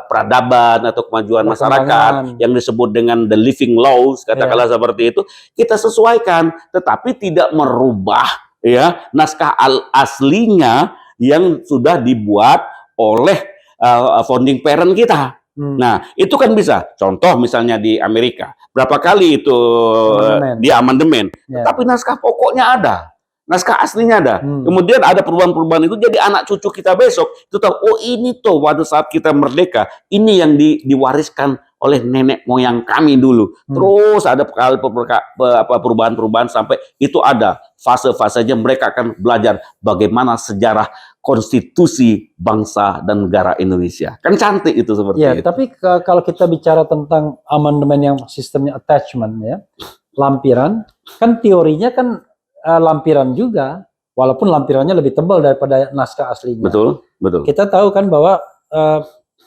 S1: peradaban atau kemajuan masyarakat, yang disebut dengan the living laws, katakanlah seperti itu, kita sesuaikan, tetapi tidak merubah ya naskah aslinya yang sudah dibuat oleh founding parent kita. Nah, itu kan bisa. Contoh misalnya di Amerika, berapa kali itu di amandemen, tapi naskah pokoknya ada, naskah aslinya ada. Kemudian ada perubahan-perubahan itu, jadi anak cucu kita besok itu tahu, oh ini tuh pada saat kita merdeka, ini yang diwariskan oleh nenek moyang kami dulu. Terus ada perubahan-perubahan sampai itu ada fase-fasenya, mereka akan belajar bagaimana sejarah konstitusi bangsa dan negara Indonesia. Kan cantik itu seperti itu.
S2: Tapi kalau kita bicara tentang amandemen yang sistemnya attachment ya, lampiran, kan teorinya kan lampiran juga, walaupun lampirannya lebih tebal daripada naskah aslinya.
S1: Betul, betul.
S2: Kita tahu kan bahwa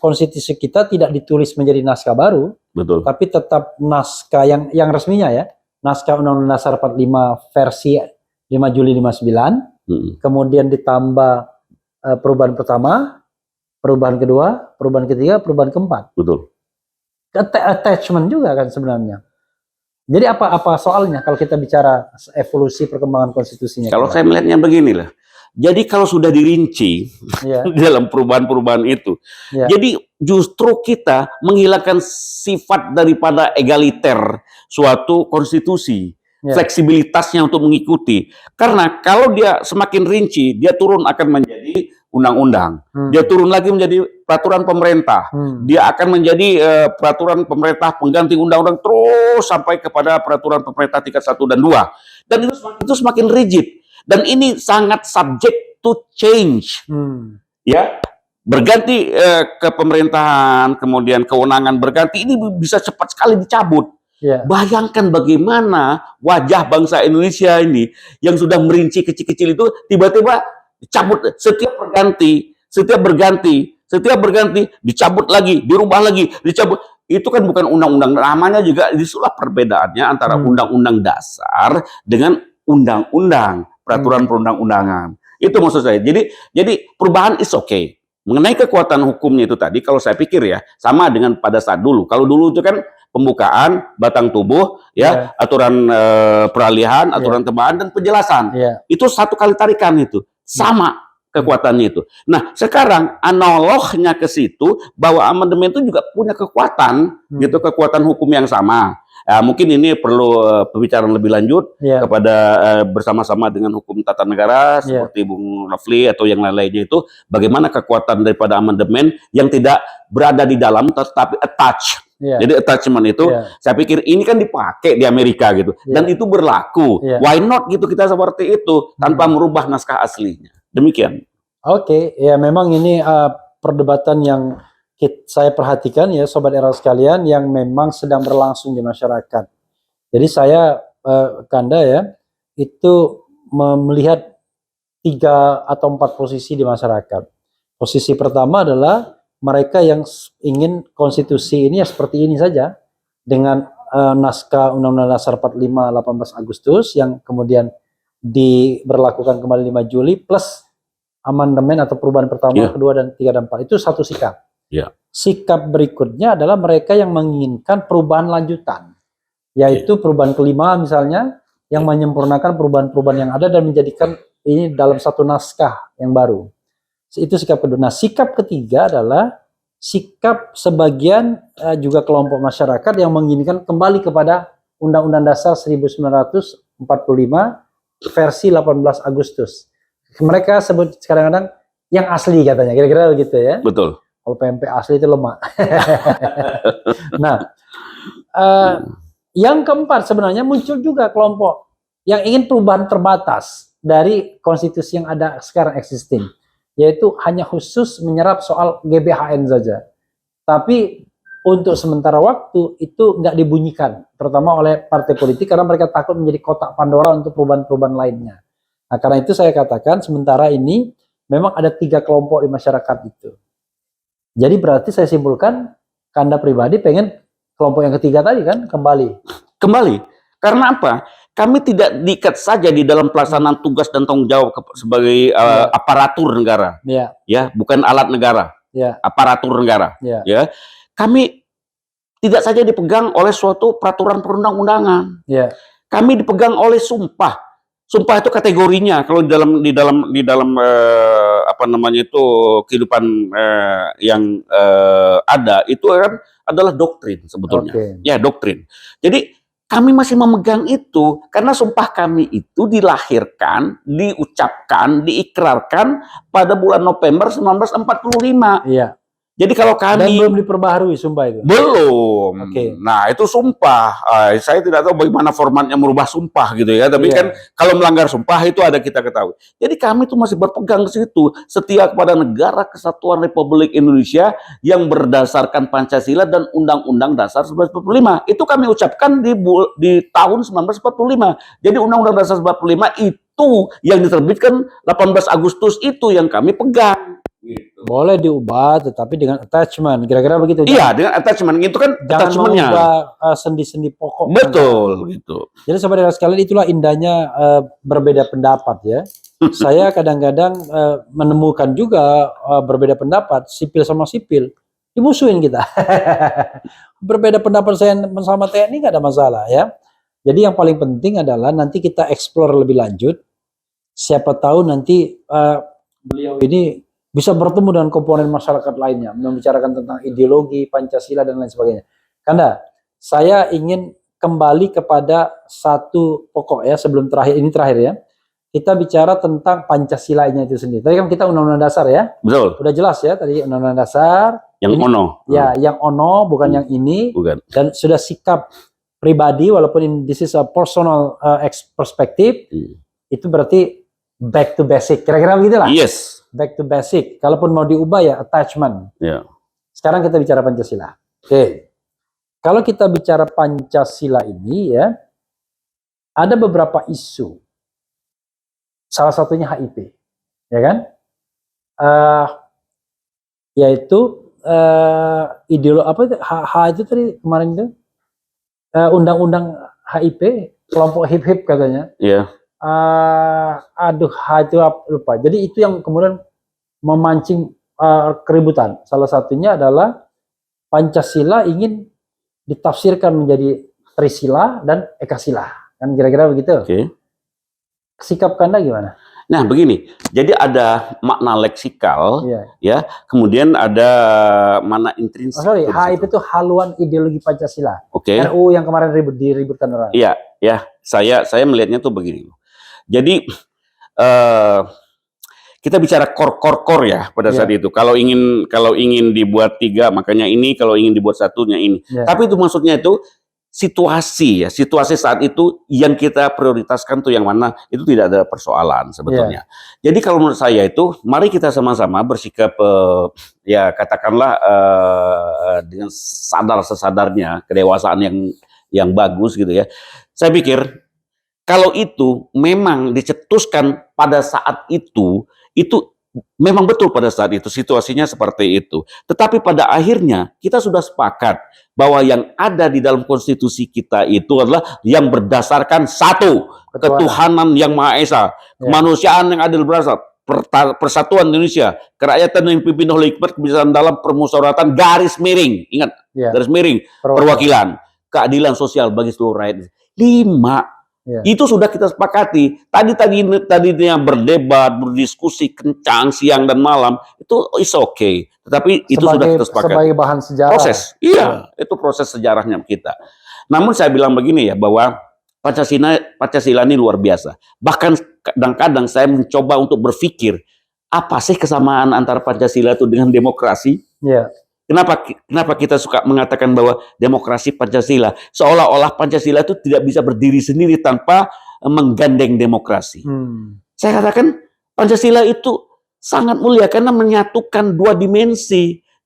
S2: konstitusi kita tidak ditulis menjadi naskah baru,
S1: betul,
S2: tapi tetap naskah yang resminya ya, naskah Undang-Undang Dasar 45 versi 5 Juli 59, kemudian ditambah perubahan pertama, perubahan kedua, perubahan ketiga, perubahan keempat.
S1: Betul.
S2: Attachment juga kan sebenarnya. Jadi apa soalnya kalau kita bicara evolusi perkembangan konstitusinya?
S1: Kalau saya melihatnya beginilah. Jadi kalau sudah dirinci dalam perubahan-perubahan itu, jadi justru kita menghilangkan sifat daripada egaliter suatu konstitusi. Fleksibilitasnya untuk mengikuti. Karena kalau dia semakin rinci, dia turun akan menjadi undang-undang. Dia turun lagi menjadi peraturan pemerintah. Dia akan menjadi peraturan pemerintah pengganti undang-undang terus sampai kepada peraturan pemerintah tingkat 1 dan 2. Dan itu semakin rigid. Dan ini sangat subject to change. Ya, berganti ke pemerintahan, kemudian kewenangan berganti, ini bisa cepat sekali dicabut. Bayangkan bagaimana wajah bangsa Indonesia ini yang sudah merinci kecil-kecil itu tiba-tiba dicabut, setiap berganti, dicabut lagi, dirubah lagi, dicabut. itu kan bukan undang-undang, namanya juga itulah perbedaannya antara undang-undang dasar dengan undang-undang, peraturan perundang-undangan. Itu maksud saya. Jadi perubahan is okay. Mengenai kekuatan hukumnya itu tadi, kalau saya pikir ya sama dengan pada saat dulu. Kalau dulu itu kan pembukaan, batang tubuh, ya, aturan peralihan, aturan tambahan dan penjelasan. Itu satu kali tarikan itu. Sama kekuatannya itu. Nah, sekarang analognya ke situ bahwa amandemen itu juga punya kekuatan, gitu, kekuatan hukum yang sama. Mungkin ini perlu pembicaraan lebih lanjut kepada bersama-sama dengan hukum tata negara seperti Bung Rafli atau yang lain-lainnya itu, bagaimana kekuatan daripada amandemen yang tidak berada di dalam tetapi attach. Jadi attachment itu, saya pikir ini kan dipakai di Amerika gitu, dan itu berlaku. Why not gitu kita seperti itu tanpa merubah naskah aslinya. Demikian.
S2: Oke, ya memang ini perdebatan yang saya perhatikan ya Sobat Era sekalian yang memang sedang berlangsung di masyarakat. Jadi saya Kanda ya itu melihat 3 atau 4 posisi di masyarakat. Posisi pertama adalah mereka yang ingin konstitusi ini ya seperti ini saja dengan naskah Undang-Undang Dasar 45 18 Agustus yang kemudian diberlakukan kembali 5 Juli plus amandemen atau perubahan pertama, kedua, dan 3 dan 4 itu satu sikap. Sikap berikutnya adalah mereka yang menginginkan perubahan lanjutan, yaitu perubahan kelima misalnya yang menyempurnakan perubahan-perubahan yang ada dan menjadikan ini dalam satu naskah yang baru. Itu sikap kedua. Nah, sikap ketiga adalah sikap sebagian juga kelompok masyarakat yang menginginkan kembali kepada Undang-Undang Dasar 1945 versi 18 Agustus. Mereka sebut kadang-kadang yang asli katanya, kira-kira begitu ya.
S1: Betul.
S2: Kalau PMP asli itu lemah. Nah, yang keempat sebenarnya muncul juga kelompok yang ingin perubahan terbatas dari konstitusi yang ada sekarang existing, yaitu hanya khusus menyerap soal GBHN saja. Tapi untuk sementara waktu itu nggak dibunyikan, terutama oleh partai politik karena mereka takut menjadi kotak Pandora untuk perubahan-perubahan lainnya. Nah, karena itu saya katakan sementara ini memang ada 3 kelompok di masyarakat itu. Jadi berarti saya simpulkan Kanda pribadi pengen kelompok yang ketiga tadi kan kembali.
S1: Karena apa? Kami tidak diikat saja di dalam pelaksanaan tugas dan tanggung jawab sebagai aparatur negara. Ya, bukan alat negara. Aparatur negara. Ya. Kami tidak saja dipegang oleh suatu peraturan perundang-undangan. Kami dipegang oleh sumpah. Sumpah itu kategorinya kalau di dalam apa namanya itu kehidupan yang ada itu kan adalah doktrin sebetulnya. Ya, doktrin. Jadi kami masih memegang itu karena sumpah kami itu dilahirkan, diucapkan, diikrarkan pada bulan November 1945. Jadi kalau kami
S2: dan belum diperbaharui sumpah itu.
S1: Belum. Nah, itu sumpah. Saya tidak tahu bagaimana formatnya merubah sumpah gitu ya. Tapi kan kalau melanggar sumpah itu ada kita ketahui. Jadi kami itu masih berpegang ke situ, setia kepada Negara Kesatuan Republik Indonesia yang berdasarkan Pancasila dan Undang-Undang Dasar 1945. Itu kami ucapkan di tahun 1945. Jadi Undang-Undang Dasar 1945 itu yang diterbitkan 18 Agustus itu yang kami pegang. Gitu.
S2: Boleh diubah tetapi dengan attachment, kira-kira begitu.
S1: Iya, dengan attachment itu kan attachmentnya.
S2: Jangan mengubah sendi-sendi pokok.
S1: Betul, gitu.
S2: Jadi saudara sekalian itulah indahnya berbeda pendapat ya. Saya kadang-kadang menemukan juga berbeda pendapat sipil sama sipil dimusuhin kita. Berbeda pendapat saya sama TNI nggak ada masalah ya. Jadi yang paling penting adalah nanti kita explore lebih lanjut. Siapa tahu nanti beliau ini bisa bertemu dengan komponen masyarakat lainnya, membicarakan tentang ideologi, Pancasila, dan lain sebagainya. Kanda, saya ingin kembali kepada satu pokok ya, sebelum ini terakhir ya. Kita bicara tentang Pancasila-nya itu sendiri. Tadi kan kita Undang-Undang Dasar ya.
S1: Betul.
S2: Udah jelas ya, tadi Undang-Undang Dasar.
S1: Yang
S2: ini,
S1: ono.
S2: Ya, yang ono, bukan yang ini.
S1: Bukan.
S2: Dan sudah sikap pribadi, walaupun this is a personal perspective, itu berarti back to basic. Kira-kira begitu lah.
S1: Yes.
S2: Back to basic. Kalaupun mau diubah ya attachment. Sekarang kita bicara Pancasila. Kalau kita bicara Pancasila ini ya, ada beberapa isu. Salah satunya HIP, ya kan? Yaitu apa itu, H itu tadi kemarin itu undang-undang HIP, kelompok hip-hip katanya.
S1: Iya.
S2: Aduh, H itu lupa. Jadi itu yang kemudian memancing keributan. Salah satunya adalah Pancasila ingin ditafsirkan menjadi Trisila dan Ekasila. Kan kira-kira begitu.
S1: Oke.
S2: Sikap Anda gimana?
S1: Nah, begini. Jadi ada makna leksikal,
S2: Iya.
S1: ya. Kemudian ada makna intrinsik.
S2: Sorry, HIP itu haluan ideologi Pancasila.
S1: Oke.
S2: RUU yang kemarin diributkan orang.
S1: Iya, ya. Saya melihatnya tuh begini. Jadi kita bicara core ya pada saat itu. Kalau ingin dibuat 3, makanya ini. Kalau ingin dibuat 1-nya ini.
S2: Yeah.
S1: Tapi itu maksudnya itu situasi saat itu yang kita prioritaskan tuh yang mana, itu tidak ada persoalan sebetulnya. Jadi kalau menurut saya itu, mari kita sama-sama bersikap ya katakanlah dengan sadar-sesadarnya, kedewasaan yang bagus gitu ya. Saya pikir kalau itu memang dicetuskan pada saat itu memang betul pada saat itu situasinya seperti itu. Tetapi pada akhirnya kita sudah sepakat bahwa yang ada di dalam konstitusi kita itu adalah yang berdasarkan satu, ketuhanan yang Maha Esa, kemanusiaan yang adil beradab, persatuan Indonesia, kerakyatan yang dipimpin oleh hikmat, kebijaksanaan dalam permusyawaratan garis miring, ingat, garis miring, perwakilan, keadilan sosial bagi seluruh rakyat. 5. Itu sudah kita sepakati. Tadi yang berdebat, berdiskusi kencang siang dan malam, itu is okay. Tetapi itu sudah kita sepakati.
S2: Sebagai bahan sejarah.
S1: Proses. Iya, itu proses sejarahnya kita. Namun saya bilang begini ya, bahwa Pancasila ini luar biasa. Bahkan kadang-kadang saya mencoba untuk berpikir, apa sih kesamaan antara Pancasila itu dengan demokrasi?
S2: Iya.
S1: Kenapa kita suka mengatakan bahwa demokrasi Pancasila, seolah-olah Pancasila itu tidak bisa berdiri sendiri tanpa menggandeng demokrasi. Saya katakan Pancasila itu sangat mulia karena menyatukan 2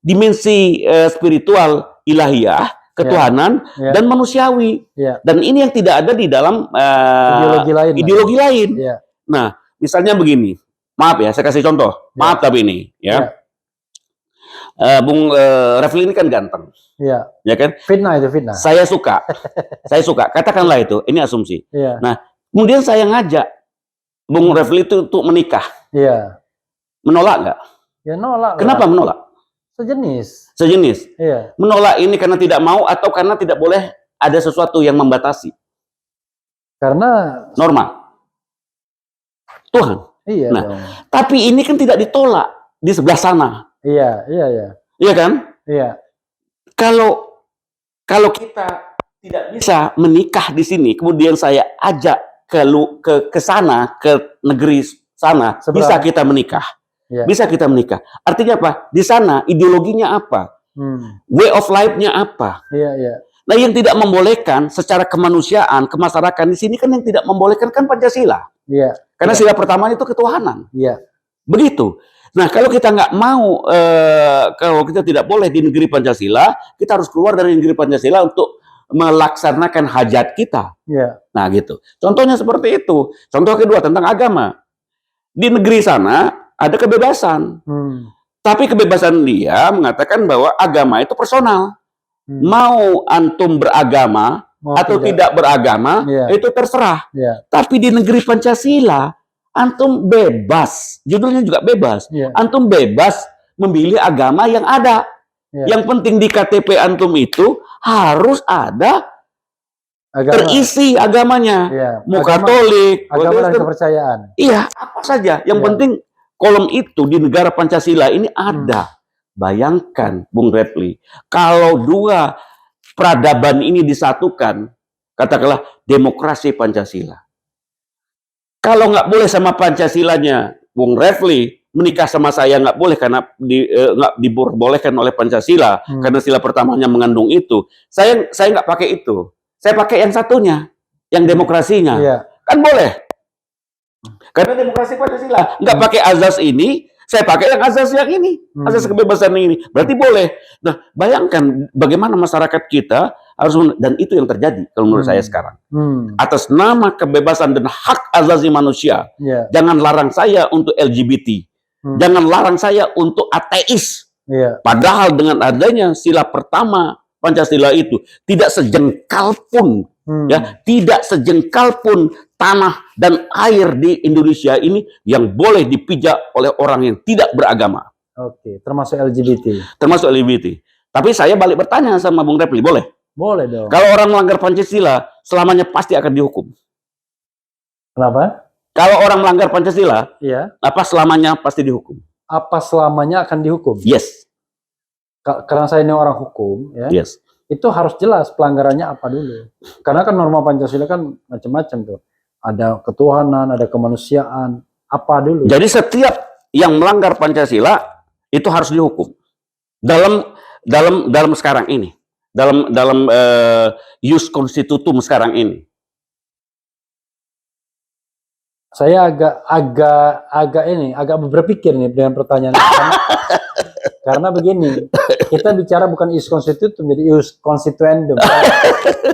S1: dimensi spiritual, ilahiyah, ketuhanan, dan manusiawi. Dan ini yang tidak ada di dalam ideologi lain. Nah, misalnya begini, maaf ya, saya kasih contoh, maaf tapi ini ya. Bung Refli ini kan ganteng, ya kan?
S2: Fitnah itu fitnah.
S1: Saya suka, katakanlah itu, ini asumsi. Nah, kemudian saya ngajak Bung Refli itu untuk menikah. Menolak nggak?
S2: Ya nolak.
S1: Kenapa menolak?
S2: Sejenis.
S1: Menolak ini karena tidak mau atau karena tidak boleh ada sesuatu yang membatasi? Karena norma Tuhan. Nah, tapi ini kan tidak ditolak di sebelah sana. Iya kan? Iya. Kalau kita tidak bisa menikah di sini, kemudian saya ajak ke sana, ke negeri sana, bisa kita menikah. Bisa kita menikah. Artinya apa? Di sana ideologinya apa? Way of life-nya apa? Nah, yang tidak membolehkan secara kemanusiaan, kemasyarakatan di sini kan yang tidak membolehkan kan Pancasila. Karena sila pertama itu ketuhanan. Begitu. Nah, kalau kita nggak mau, kalau kita tidak boleh di negeri Pancasila, kita harus keluar dari negeri Pancasila untuk melaksanakan hajat kita. Nah, gitu. Contohnya seperti itu. Contoh kedua tentang agama. Di negeri sana ada kebebasan. Tapi kebebasan dia mengatakan bahwa agama itu personal. Mau antum beragama atau tidak beragama, itu terserah. Tapi di negeri Pancasila, antum bebas, judulnya juga bebas. Antum bebas memilih agama yang ada. Yang penting di KTP antum itu harus ada terisi agamanya. Mau Katolik,
S2: agama dan kepercayaan.
S1: Iya, apa saja. Yang penting kolom itu di negara Pancasila ini ada. Bayangkan, Bung Refli, kalau 2 peradaban ini disatukan, katakanlah demokrasi Pancasila. Kalau nggak boleh sama Pancasilanya, Bung Refli menikah sama saya nggak boleh karena nggak dibolehkan oleh Pancasila karena sila pertamanya mengandung itu. Saya nggak pakai itu. Saya pakai yang satunya, yang demokrasinya. Kan boleh. Karena demokrasi Pancasila nggak pakai azas ini, saya pakai yang azas yang ini, azas kebebasan ini. Berarti boleh. Nah, bayangkan bagaimana masyarakat kita harus, dan itu yang terjadi kalau menurut saya sekarang. Atas nama kebebasan dan hak asasi manusia, jangan larang saya untuk LGBT, jangan larang saya untuk ateis,
S2: Iya.
S1: Padahal dengan adanya sila pertama Pancasila itu tidak sejengkal pun ya, tidak sejengkal pun tanah dan air di Indonesia ini yang boleh dipijak oleh orang yang tidak beragama.
S2: Oke, termasuk LGBT.
S1: Termasuk LGBT. Tapi saya balik bertanya sama Bung Repli, boleh?
S2: Boleh dong.
S1: Kalau orang melanggar Pancasila, selamanya pasti akan dihukum.
S2: Kenapa?
S1: Kalau orang melanggar Pancasila,
S2: Iya.
S1: apa selamanya pasti dihukum?
S2: Apa selamanya akan dihukum?
S1: Yes.
S2: Karena saya ini orang hukum, ya.
S1: Yes.
S2: Itu harus jelas pelanggarannya apa dulu. Karena kan norma Pancasila kan macam-macam tuh. Ada ketuhanan, ada kemanusiaan, apa dulu.
S1: Jadi setiap yang melanggar Pancasila itu harus dihukum. Dalam sekarang ini. Dalam ius constitutum sekarang ini.
S2: Saya agak berpikir nih dengan pertanyaan karena begini, kita bicara bukan ius constitutum, jadi ius constituendum.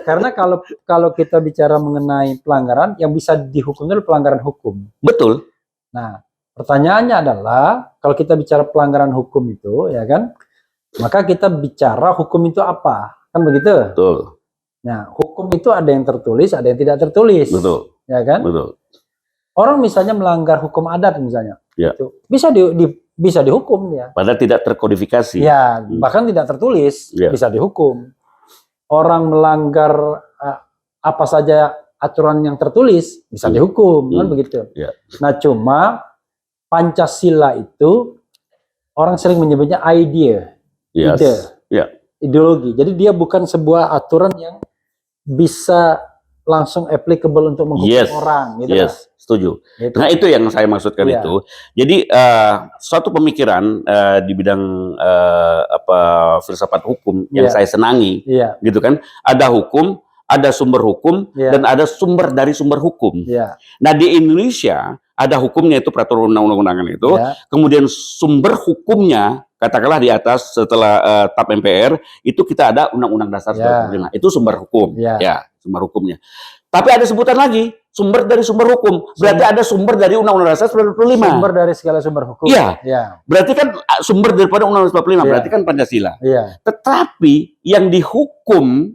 S2: Karena kalau kita bicara mengenai pelanggaran, yang bisa dihukum itu pelanggaran hukum.
S1: Betul.
S2: Nah, pertanyaannya adalah kalau kita bicara pelanggaran hukum itu, ya kan, maka kita bicara hukum itu apa, kan begitu?
S1: Betul.
S2: Nah, hukum itu ada yang tertulis, ada yang tidak tertulis.
S1: Betul.
S2: Ya kan?
S1: Betul.
S2: Orang misalnya melanggar hukum adat misalnya,
S1: Ya.
S2: itu bisa dihukum dia.
S1: Padahal tidak terkodifikasi.
S2: Ya, bahkan tidak tertulis,
S1: Ya.
S2: bisa dihukum. Orang melanggar apa saja aturan yang tertulis bisa dihukum, kan begitu.
S1: Ya.
S2: Nah, cuma Pancasila itu orang sering menyebutnya idea,
S1: Yes.
S2: ide,
S1: Ya.
S2: ideologi. Jadi dia bukan sebuah aturan yang bisa langsung applicable untuk menghukum
S1: Yes.
S2: orang, gitu.
S1: Yes. Setuju.
S2: Gitu.
S1: Nah, itu yang saya maksudkan
S2: Iya.
S1: itu. Jadi suatu pemikiran di bidang filsafat hukum yang
S2: Iya.
S1: saya senangi,
S2: Iya,
S1: gitu kan? Ada hukum, ada sumber hukum,
S2: Iya.
S1: dan ada sumber dari sumber hukum.
S2: iya,
S1: Nah, di Indonesia ada hukumnya itu peraturan undang-undangan itu,
S2: iya,
S1: kemudian sumber hukumnya katakanlah di atas setelah TAP MPR itu kita ada Undang-Undang Dasar
S2: Ya.
S1: 45. Itu sumber hukum,
S2: Ya.
S1: ya sumber hukumnya. Tapi ada sebutan lagi sumber dari sumber hukum. Berarti ada sumber dari Undang-Undang Dasar 45.
S2: sumber dari segala sumber hukum.
S1: Iya.
S2: Iya,
S1: Berarti kan sumber daripada Undang-Undang 45.
S2: Iya.
S1: Berarti kan Pancasila.
S2: iya,
S1: Tetapi yang dihukum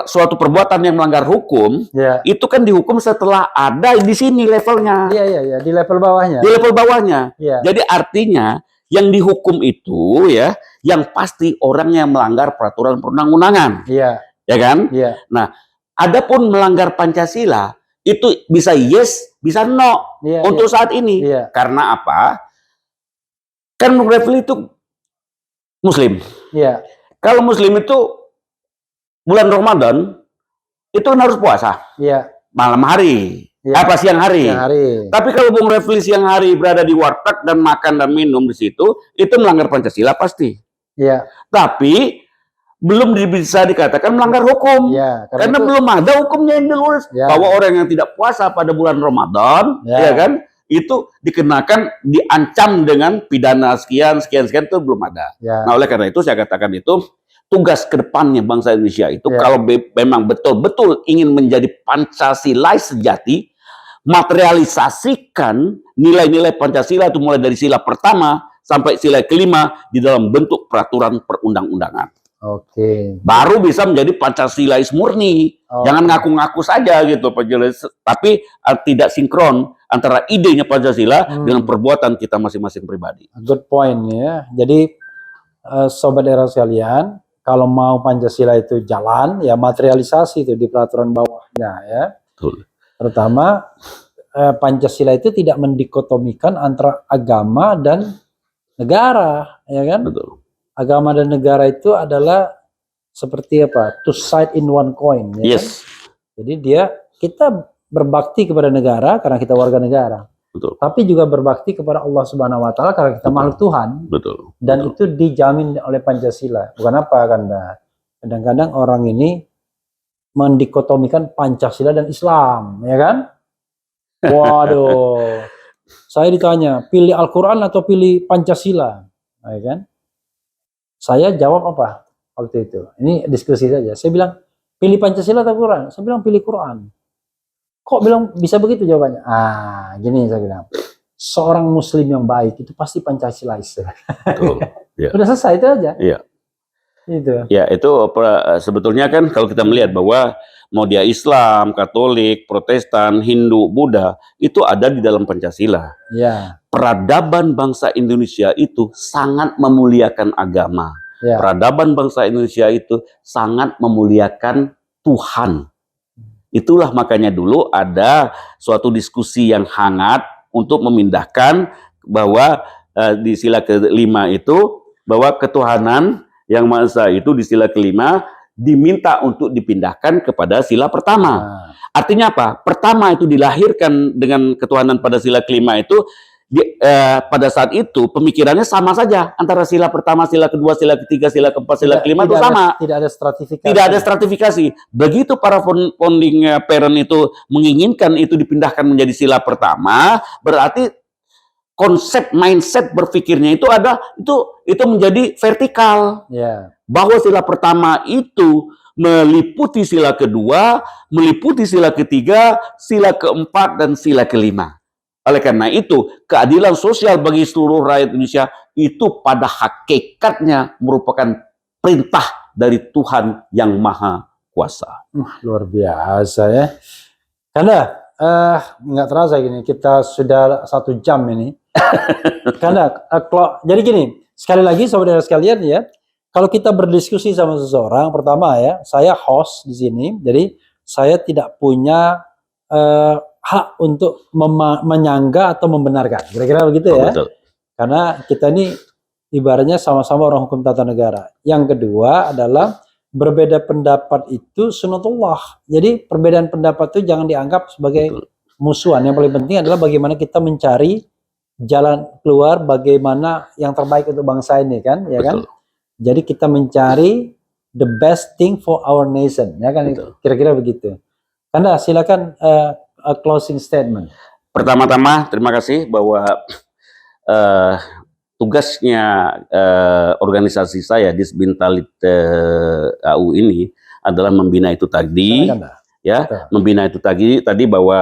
S1: suatu perbuatan yang melanggar hukum
S2: iya.
S1: itu kan dihukum setelah ada di sini levelnya.
S2: Iya, iya, iya, di level bawahnya.
S1: Di level bawahnya.
S2: Iya.
S1: Jadi artinya yang dihukum itu ya, yang pasti orang yang melanggar peraturan perundang-undangan,
S2: Iya,
S1: ya kan?
S2: iya,
S1: Adapun melanggar Pancasila itu bisa yes, bisa no
S2: iya.
S1: untuk saat ini.
S2: Iya.
S1: Karena apa? Kan Bung Refli itu Muslim.
S2: Iya,
S1: Kalau Muslim itu bulan Ramadan itu kan harus puasa
S2: iya.
S1: malam hari,
S2: Iya.
S1: apa siang hari.
S2: Siang hari.
S1: Tapi kalau Bung Refli siang hari berada di warteg dan makan dan minum di situ, itu melanggar Pancasila pasti.
S2: Iya,
S1: Tapi belum bisa dikatakan melanggar hukum.
S2: iya.
S1: Karena
S2: itu,
S1: belum ada hukumnya yang dilurus.
S2: Ya.
S1: Bahwa orang yang tidak puasa pada bulan Ramadan,
S2: Ya.
S1: ya kan, itu dikenakan, diancam dengan pidana sekian itu belum ada.
S2: ya,
S1: Nah, oleh karena itu saya katakan itu tugas kedepannya bangsa Indonesia itu
S2: Ya.
S1: kalau memang betul-betul ingin menjadi Pancasilais sejati, materialisasikan nilai-nilai Pancasila itu mulai dari sila pertama sampai sila kelima di dalam bentuk peraturan perundang-undangan.
S2: Oke.
S1: Baru bisa menjadi Pancasilais murni.
S2: Oke.
S1: Jangan ngaku-ngaku saja gitu Pancasilais, tapi tidak sinkron antara idenya Pancasila dengan perbuatan kita masing-masing pribadi.
S2: Good point ya. Jadi sobat era sekalian, kalau mau Pancasila itu jalan, ya materialisasi itu di peraturan bawahnya ya.
S1: Betul.
S2: Pertama, Pancasila itu tidak mendikotomikan antara agama dan negara, ya kan?
S1: Betul.
S2: Agama dan negara itu adalah seperti apa? Two side in one coin. Ya
S1: Yes.
S2: kan? Jadi kita berbakti kepada negara karena kita warga negara,
S1: Betul.
S2: tapi juga berbakti kepada Allah Subhanahu Wa Taala karena kita makhluk Tuhan.
S1: Betul.
S2: Dan
S1: Betul.
S2: itu dijamin oleh Pancasila. Bukan apa, Kanda? Kadang-kadang orang ini mendikotomikan Pancasila dan Islam, ya kan? Waduh. Saya ditanya, pilih Al-Quran atau pilih Pancasila? Ya kan? Saya jawab apa waktu itu? Ini diskusi saja. Saya bilang, pilih Pancasila atau Quran? Saya bilang, pilih Quran. Kok bilang bisa begitu jawabannya? Gini saya bilang. Seorang Muslim yang baik itu pasti Pancasilais.
S1: Betul. Ya.
S2: Udah selesai itu aja.
S1: Iya.
S2: Itu.
S1: Ya, itu sebetulnya kan kalau kita melihat bahwa mau dia Islam, Katolik, Protestan, Hindu, Buddha, itu ada di dalam Pancasila.
S2: Ya.
S1: Peradaban bangsa Indonesia itu sangat memuliakan agama.
S2: Ya.
S1: Peradaban bangsa Indonesia itu sangat memuliakan Tuhan. Itulah makanya dulu ada suatu diskusi yang hangat untuk memindahkan bahwa di sila kelima itu bahwa ketuhanan yang Maha Esa itu di sila kelima diminta untuk dipindahkan kepada sila pertama.
S2: Nah.
S1: Artinya apa? Pertama itu dilahirkan dengan ketuhanan pada sila kelima itu pada saat itu pemikirannya sama saja antara sila pertama, sila kedua, sila ketiga, sila keempat, sila kelima itu sama.
S2: Tidak ada stratifikasi.
S1: Tidak ada stratifikasi. Begitu para founding parent itu menginginkan itu dipindahkan menjadi sila pertama, berarti konsep mindset berpikirnya itu ada itu menjadi vertikal.
S2: Ya.
S1: Bahwa sila pertama itu meliputi sila kedua, meliputi sila ketiga, sila keempat dan sila kelima. Oleh karena itu, keadilan sosial bagi seluruh rakyat Indonesia itu pada hakikatnya merupakan perintah dari Tuhan yang Maha Kuasa.
S2: Luar biasa ya. Karena nggak terasa gini, kita sudah 1 jam ini. Karena jadi gini, sekali lagi saudara sekalian ya, kalau kita berdiskusi sama seseorang, pertama ya, saya host di sini, jadi saya tidak punya hak untuk menyangga atau membenarkan, kira-kira begitu ya.
S1: Betul.
S2: Karena kita ini ibaratnya sama-sama orang hukum tata negara. Yang kedua adalah berbeda pendapat itu sunatullah. Jadi perbedaan pendapat itu jangan dianggap sebagai musuhan. Yang paling penting adalah bagaimana kita mencari jalan keluar, bagaimana yang terbaik untuk bangsa ini kan, ya kan? Jadi kita mencari the best thing for our nation, ya kan? Kira-kira begitu. Anda silakan a closing statement.
S1: Pertama-tama terima kasih bahwa tugasnya organisasi saya Disbintalit AU ini adalah membina itu tadi, ya, membina itu tadi bahwa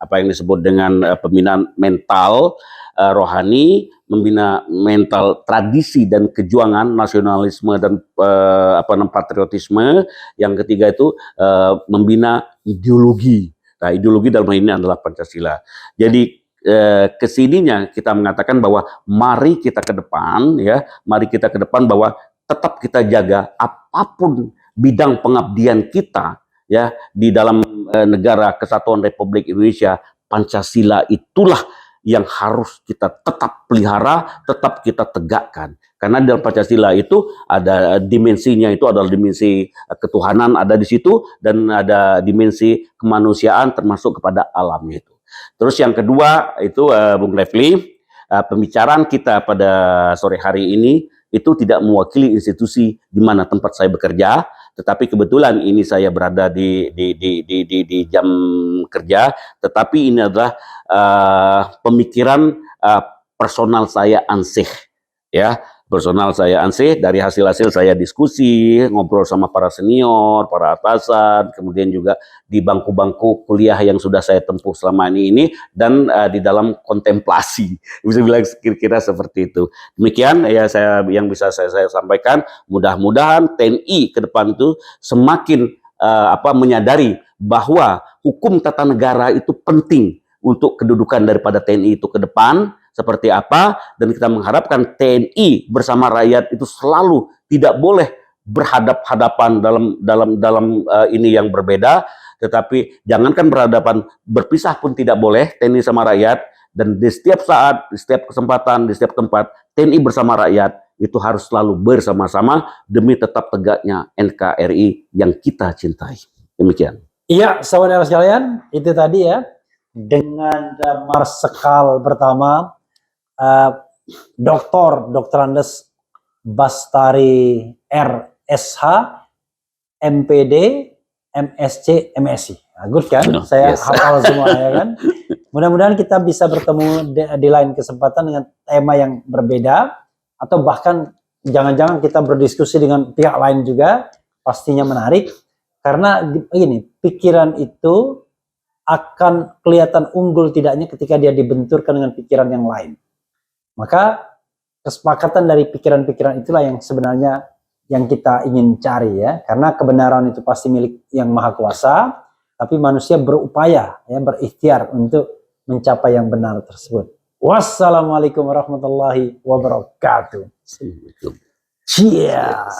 S1: apa yang disebut dengan pembinaan mental rohani, membina mental tradisi dan kejuangan nasionalisme dan patriotisme. Yang ketiga itu membina ideologi. Nah, ideologi dalam hal ini adalah Pancasila. Jadi kesininya kita mengatakan bahwa mari kita ke depan, ya, mari kita ke depan bahwa tetap kita jaga apapun bidang pengabdian kita, ya, di dalam negara Kesatuan Republik Indonesia. Pancasila itulah yang harus kita tetap pelihara, tetap kita tegakkan. Karena dalam Pancasila itu ada dimensinya, itu adalah dimensi ketuhanan ada di situ, dan ada dimensi kemanusiaan termasuk kepada alam itu. Terus yang kedua itu Bung Refli, pembicaraan kita pada sore hari ini itu tidak mewakili institusi di mana tempat saya bekerja, tetapi kebetulan ini saya berada di jam kerja, tetapi ini adalah pemikiran personal saya ansih, ya. Personal saya ansih, dari hasil-hasil saya diskusi, ngobrol sama para senior, para atasan, kemudian juga di bangku-bangku kuliah yang sudah saya tempuh selama ini dan di dalam kontemplasi, bisa bilang kira-kira seperti itu. Demikian ya yang bisa saya sampaikan. Mudah-mudahan TNI ke depan itu semakin menyadari bahwa hukum tata negara itu penting untuk kedudukan daripada TNI itu ke depan seperti apa, dan kita mengharapkan TNI bersama rakyat itu selalu tidak boleh berhadap-hadapan dalam ini yang berbeda, tetapi jangankan berhadapan, berpisah pun tidak boleh TNI sama rakyat. Dan di setiap saat, di setiap kesempatan, di setiap tempat, TNI bersama rakyat itu harus selalu bersama-sama demi tetap tegaknya NKRI yang kita cintai. Demikian.
S2: Iya, saudara sekalian, itu tadi ya, dengan Marsikal pertama Dr. Andes Bastari RSH, MPD, MSc, MSc. Nah, good kan? Saya hafal semua ya kan? Mudah-mudahan kita bisa bertemu di lain kesempatan dengan tema yang berbeda, atau bahkan jangan-jangan kita berdiskusi dengan pihak lain juga, pastinya menarik. Karena begini, pikiran itu akan kelihatan unggul tidaknya ketika dia dibenturkan dengan pikiran yang lain. Maka kesepakatan dari pikiran-pikiran itulah yang sebenarnya yang kita ingin cari ya, karena kebenaran itu pasti milik yang maha kuasa, tapi manusia berupaya ya, berikhtiar untuk mencapai yang benar tersebut. Wassalamualaikum warahmatullahi wabarakatuh.
S1: Assalamualaikum.
S2: Cheers.